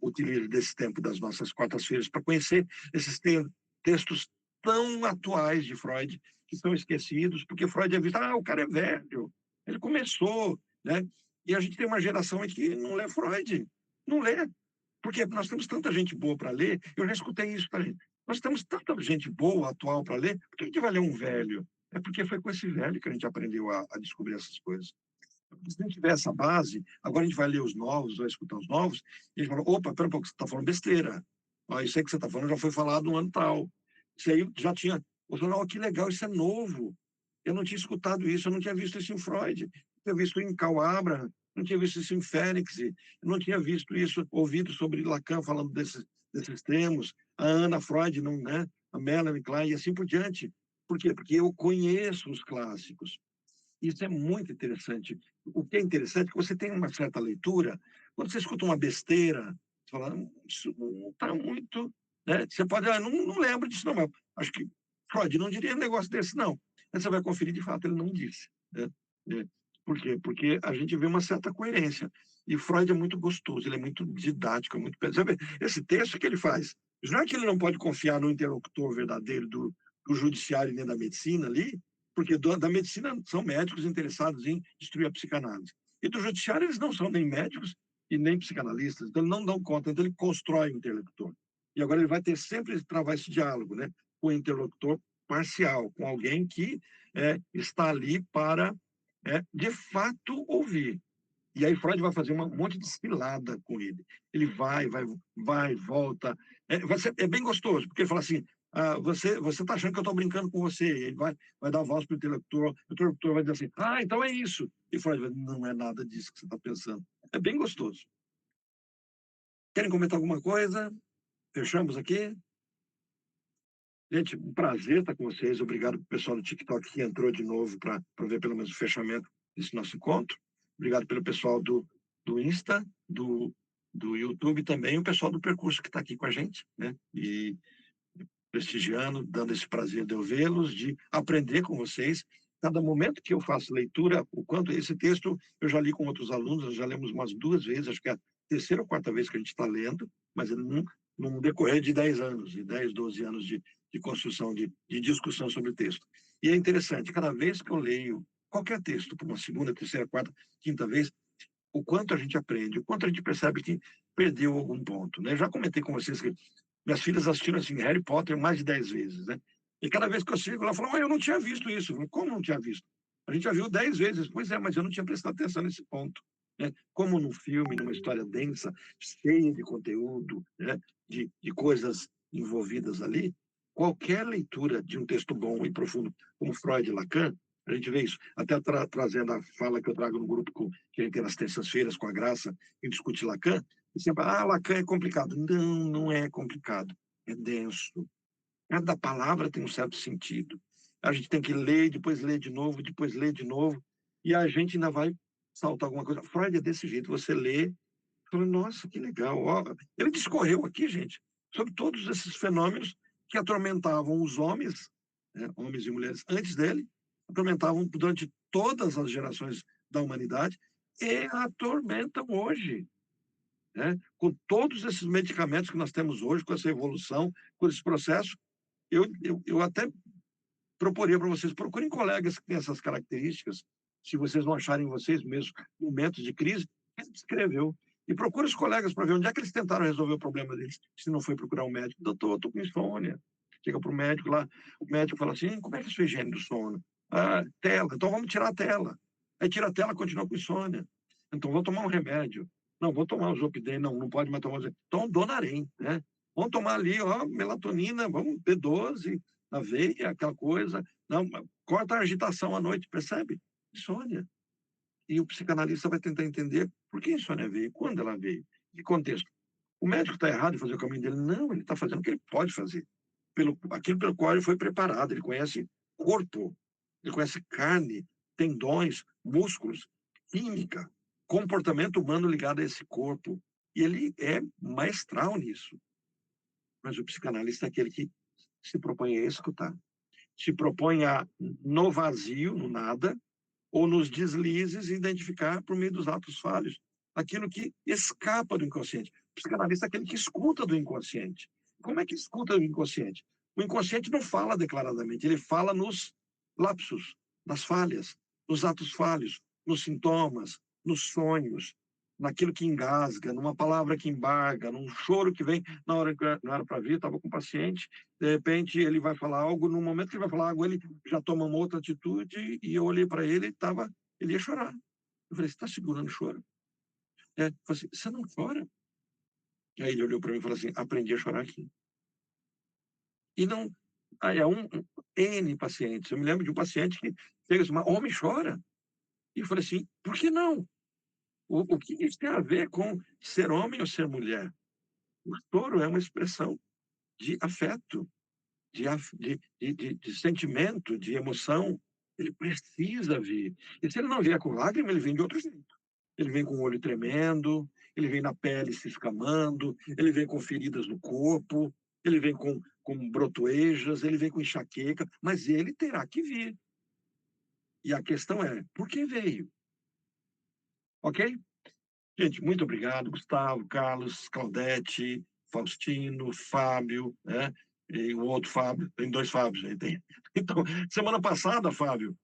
utiliza desse tempo das nossas quartas-feiras para conhecer esses textos tão atuais de Freud, que são esquecidos, porque Freud é visto, o cara é velho, ele começou, né? E a gente tem uma geração que não lê Freud, não lê, porque nós temos tanta gente boa para ler, eu já escutei isso também, nós temos tanta gente boa, atual para ler, por que a gente vai ler um velho? É porque foi com esse velho que a gente aprendeu a descobrir essas coisas. Se a gente tiver essa base, agora a gente vai ler os novos, vai escutar os novos, e a gente fala, opa, pera um pouco, você está falando besteira. Isso aí que você está falando já foi falado no ano tal. Isso aí já tinha... Eu falei, que legal, isso é novo. Eu não tinha escutado isso, eu não tinha visto isso em Freud, não tinha visto em Karl Abraham, não tinha visto isso em Félix, eu não tinha visto isso, ouvido sobre Lacan falando desses termos, a Ana Freud, não, né? A Melanie Klein e assim por diante. Por quê? Porque eu conheço os clássicos. Isso é muito interessante. O que é interessante é que você tem uma certa leitura, quando você escuta uma besteira, você fala, isso não está muito... Né? Você pode, não lembro disso não, mas acho que Freud não diria um negócio desse, não. Aí você vai conferir, de fato, ele não disse. Né? Por quê? Porque a gente vê uma certa coerência. E Freud é muito gostoso, ele é muito didático, é muito... Sabe, esse texto que ele faz, não é que ele não pode confiar no interlocutor verdadeiro do judiciário nem da medicina ali, porque da medicina são médicos interessados em destruir a psicanálise. E do judiciário eles não são nem médicos e nem psicanalistas, então não dão conta, então ele constrói o interlocutor. E agora ele vai ter sempre que travar esse diálogo, né, com o interlocutor parcial, com alguém que está ali para, de fato, ouvir. E aí Freud vai fazer um monte de cilada com ele. Ele vai, volta. É bem gostoso, porque ele fala assim, você está achando que eu estou brincando com você. Ele vai dar voz para o interlocutor vai dizer assim, então é isso. E Freud vai dizer, não é nada disso que você está pensando. É bem gostoso. Querem comentar alguma coisa? Fechamos aqui? Gente, um prazer estar com vocês. Obrigado para o pessoal do TikTok que entrou de novo para ver pelo menos o fechamento desse nosso encontro. Obrigado pelo pessoal do Insta, do YouTube também, o pessoal do Percurso que está aqui com a gente, né? E prestigiando, dando esse prazer de eu vê-los, de aprender com vocês. Cada momento que eu faço leitura, o quanto esse texto eu já li com outros alunos, nós já lemos umas 2 vezes, acho que é a terceira ou quarta vez que a gente está lendo, mas num decorrer de 10 anos, de 10, 12 anos de construção, de discussão sobre o texto. E é interessante, cada vez que eu leio qualquer texto, por uma segunda, terceira, quarta, quinta vez, o quanto a gente aprende, o quanto a gente percebe que perdeu algum ponto, né? Eu já comentei com vocês que minhas filhas assistiram assim, Harry Potter mais de 10 vezes, né? E cada vez que eu assisto, ela fala, eu não tinha visto isso. Eu falo, como não tinha visto? A gente já viu 10 vezes. Pois é, mas eu não tinha prestado atenção nesse ponto. Né? Como num filme, numa história densa, cheia de conteúdo, né? de coisas envolvidas ali, qualquer leitura de um texto bom e profundo, como Freud e Lacan, a gente vê isso. Até trazendo a fala que eu trago no grupo que a gente tem nas terças-feiras com a Graça, e discute Lacan, e sempre, Lacan é complicado. Não, não é complicado. É denso. Cada palavra tem um certo sentido. A gente tem que ler, depois ler de novo, depois ler de novo, e a gente ainda vai saltar alguma coisa. Freud é desse jeito, você lê, fala, nossa, que legal. Ó, ele discorreu aqui, gente, sobre todos esses fenômenos que atormentavam os homens, né, homens e mulheres antes dele, atormentavam durante todas as gerações da humanidade e atormentam hoje. Né? Com todos esses medicamentos que nós temos hoje, com essa evolução, com esse processo, eu até proporia para vocês, procurem colegas que têm essas características, se vocês não acharem vocês mesmos momentos de crise, ele escreveu. E procure os colegas para ver onde é que eles tentaram resolver o problema deles, se não foi procurar um médico. Doutor, estou com insônia. Chega para o médico lá, o médico fala assim, como é que é a sua higiene do sono? Tela, então vamos tirar a tela. Aí tira a tela, continua com insônia. Então vou tomar um remédio. Não, vou tomar o Zopidem, não pode mais tomar o Zopidem. Então, Donarém, né? Vamos tomar ali, melatonina, vamos B12, na veia, aquela coisa. Não, corta a agitação à noite, percebe? Insônia. E o psicanalista vai tentar entender por que a insônia veio, quando ela veio, que contexto. O médico está errado em fazer o caminho dele? Não, ele está fazendo o que ele pode fazer. Aquilo pelo qual ele foi preparado. Ele conhece corpo, ele conhece carne, tendões, músculos, química, comportamento humano ligado a esse corpo. E ele é maestral nisso. Mas o psicanalista é aquele que se propõe a escutar. Se propõe a, no vazio, no nada, ou nos deslizes, identificar por meio dos atos falhos aquilo que escapa do inconsciente. O psicanalista é aquele que escuta do inconsciente. Como é que escuta do inconsciente? O inconsciente não fala declaradamente, ele fala nos lapsos, nas falhas, nos atos falhos, nos sintomas, nos sonhos, naquilo que engasga, numa palavra que embarga, num choro que vem na hora que não era para vir, estava com o paciente, de repente ele vai falar algo, no momento que ele vai falar algo, ele já toma uma outra atitude, e eu olhei para ele, ele ia chorar. Eu falei, você está segurando o choro? Eu falei assim, você não chora? Aí ele olhou para mim e falou assim, aprendi a chorar aqui. E não, aí é N pacientes. Eu me lembro de um paciente que chega assim, homem chora. E eu falei assim, por que não? O que isso tem a ver com ser homem ou ser mulher? O choro é uma expressão de afeto, de sentimento, de emoção. Ele precisa vir. E se ele não vier com lágrima, ele vem de outro jeito. Ele vem com o olho tremendo, ele vem na pele se escamando, ele vem com feridas no corpo, ele vem com brotoejas, ele vem com enxaqueca, mas ele terá que vir. E a questão é, por que veio? Ok? Gente, muito obrigado, Gustavo, Carlos, Claudete, Faustino, Fábio, né? E o outro Fábio, tem 2 Fábios aí. Então, semana passada, Fábio,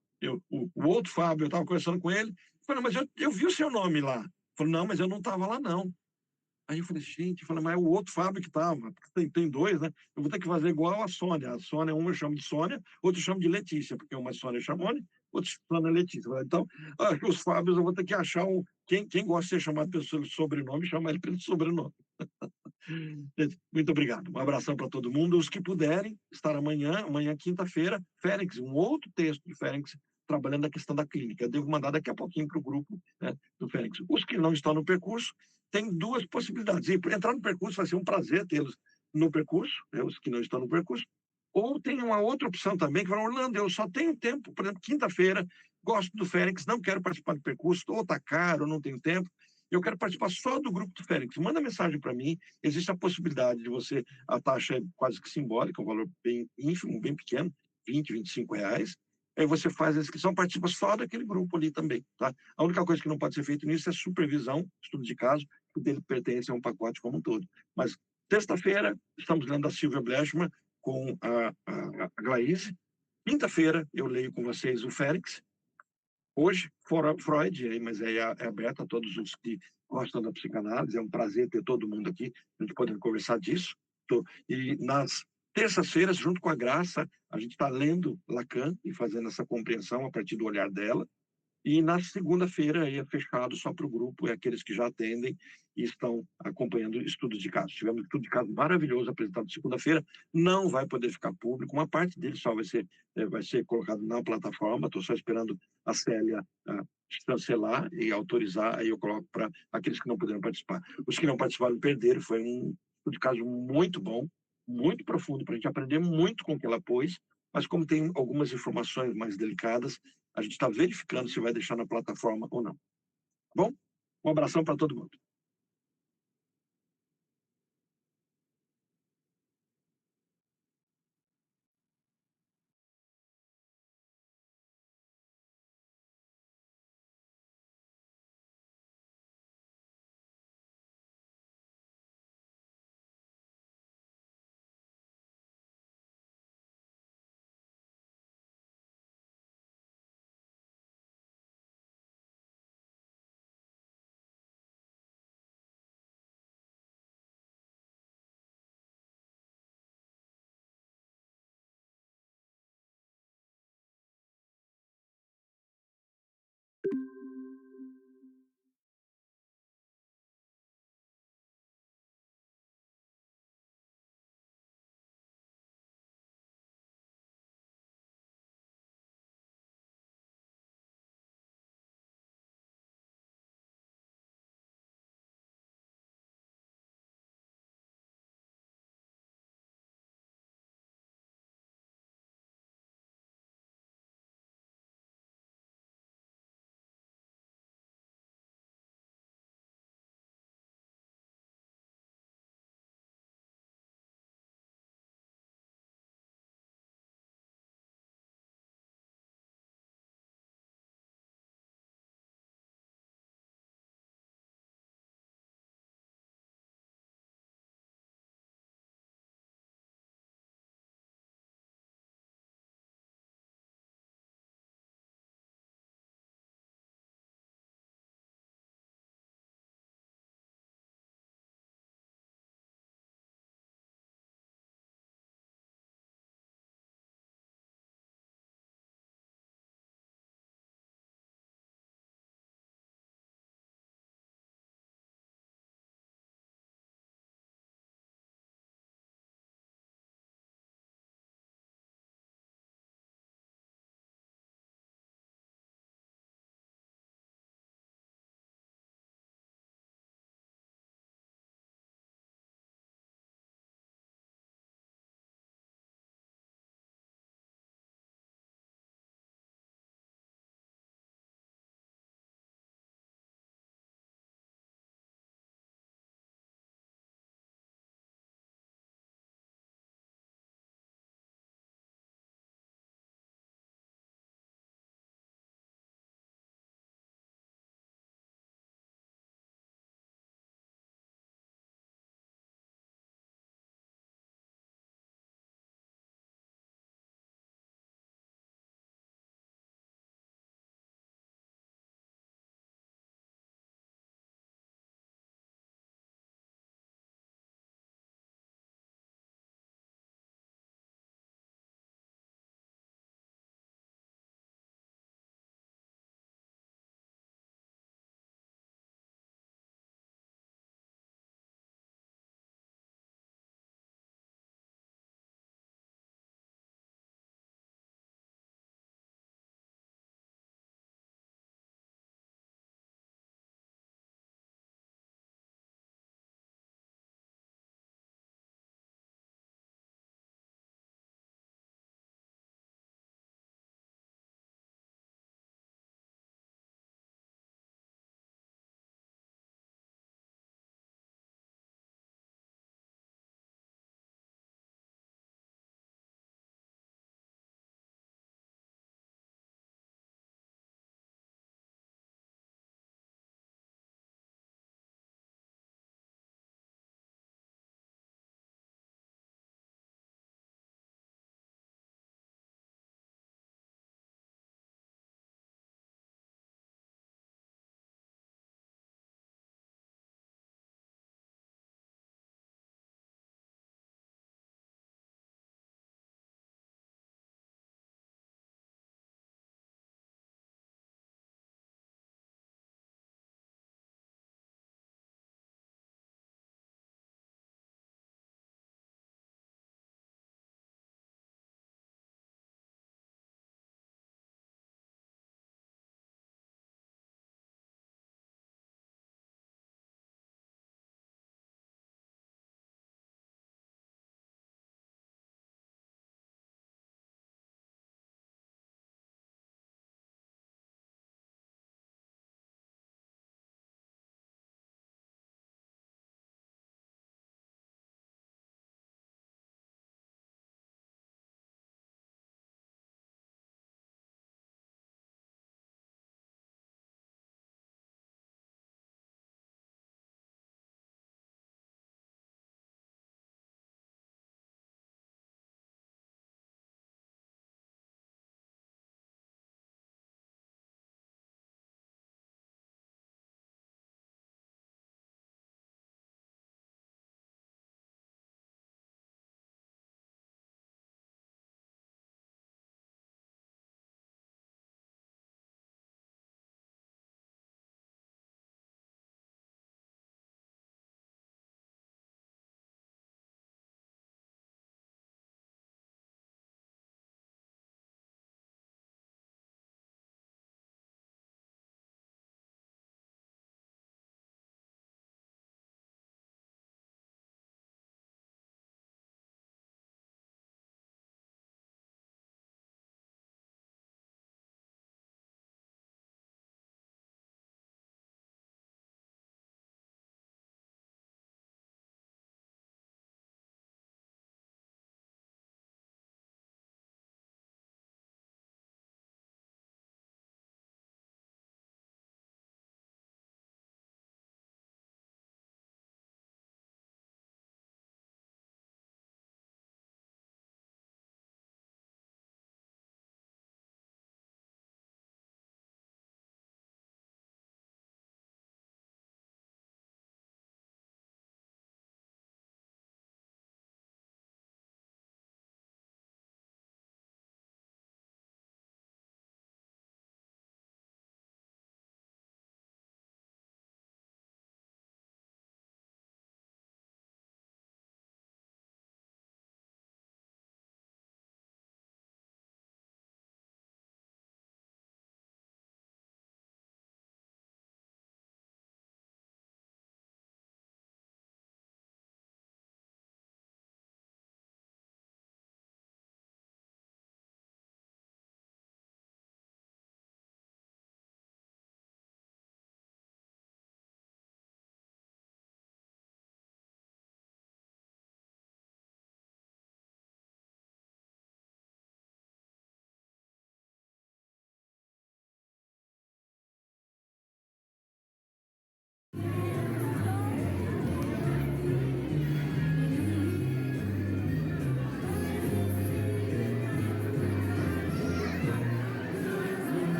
o outro Fábio, eu estava conversando com ele, falei, mas eu vi o seu nome lá. Falei, não, mas eu não estava lá, não. Aí eu falei, gente, mas é o outro Fábio que estava, tem 2, né? Eu vou ter que fazer igual a Sônia. A Sônia, uma eu chamo de Sônia, outro eu chamo de Letícia, porque uma é Sônia Chamone, outra Sônia Letícia. Então, os Fábios eu vou ter que achar quem gosta de ser chamado pelo sobrenome, chamar ele pelo sobrenome. Muito obrigado. Um abração para todo mundo. Os que puderem estar amanhã quinta-feira, Félix, um outro texto de Félix trabalhando a questão da clínica. Eu devo mandar daqui a pouquinho para o grupo, né, do Félix. Os que não estão no percurso, tem duas possibilidades. E entrar no percurso vai ser um prazer tê-los no percurso, né, os que não estão no percurso. Ou tem uma outra opção também, que fala, Orlando, eu só tenho tempo, por exemplo, quinta-feira, gosto do Félix, não quero participar do percurso, ou está caro, não tenho tempo, eu quero participar só do grupo do Félix. Manda mensagem para mim, existe a possibilidade de você, a taxa é quase que simbólica, um valor bem ínfimo, bem pequeno, 20, R$ 25. Aí você faz a inscrição, participa só daquele grupo ali também, tá? A única coisa que não pode ser feito nisso é supervisão, estudo de caso, que dele pertence a um pacote como um todo. Mas sexta-feira, estamos lendo a Silvia Blechman com a Glaise. Quinta-feira, eu leio com vocês o Félix. Hoje, fora Freud, mas é aberto a todos os que gostam da psicanálise. É um prazer ter todo mundo aqui, a gente podendo conversar disso. E nas terças-feiras, junto com a Graça, a gente está lendo Lacan e fazendo essa compreensão a partir do olhar dela. E na segunda-feira aí é fechado só para o grupo, é aqueles que já atendem e estão acompanhando estudos de caso. Tivemos um estudo de caso maravilhoso apresentado segunda-feira, não vai poder ficar público, uma parte dele só vai ser colocado na plataforma, estou só esperando a Célia chancelar e autorizar, aí eu coloco para aqueles que não puderam participar. Os que não participaram perderam, foi um estudo de caso muito bom, muito profundo, para a gente aprender muito com o que ela pôs, mas como tem algumas informações mais delicadas, a gente está verificando se vai deixar na plataforma ou não. Tá bom? Um abração para todo mundo.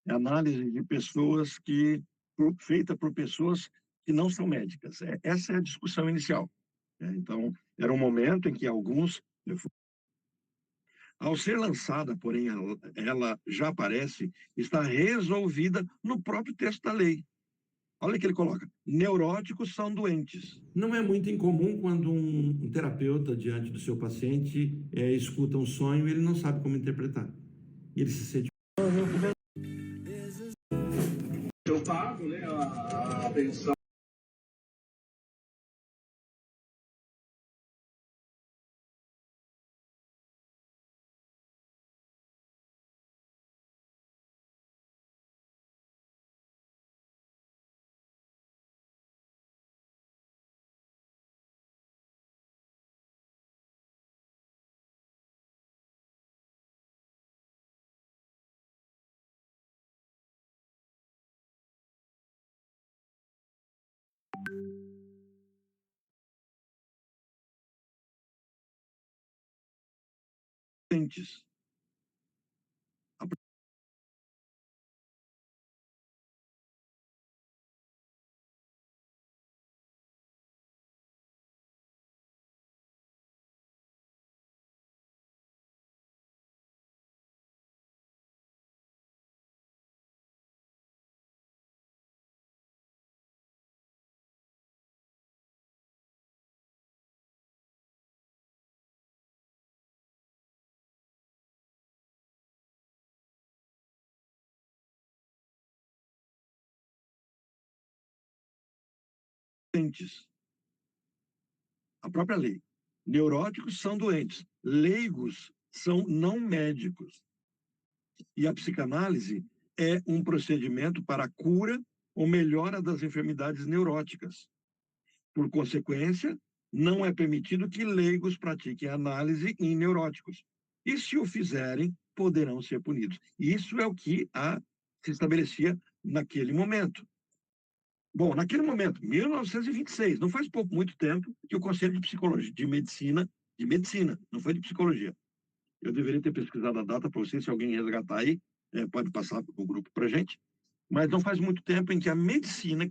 é análise de pessoas feita por pessoas que não são médicas. Essa é a discussão inicial. Então, era um momento em que alguns... Ao ser lançada, porém, ela já aparece, está resolvida no próprio texto da lei. Olha o que ele coloca: neuróticos são doentes. Não é muito incomum quando um terapeuta, diante do seu paciente, escuta um sonho e ele não sabe como interpretar. Ele se sente... Eu pago, né, a pensão. Doentes. A própria lei. Neuróticos são doentes, leigos são não médicos. E a psicanálise é um procedimento para a cura ou melhora das enfermidades neuróticas. Por consequência, não é permitido que leigos pratiquem análise em neuróticos. E se o fizerem, poderão ser punidos. Isso é o que se estabelecia naquele momento. Bom, naquele momento, 1926, não faz muito tempo que o Conselho de Psicologia, de Medicina, não foi de Psicologia. Eu deveria ter pesquisado a data para vocês, se alguém resgatar aí, pode passar o grupo para a gente. Mas não faz muito tempo em que a medicina,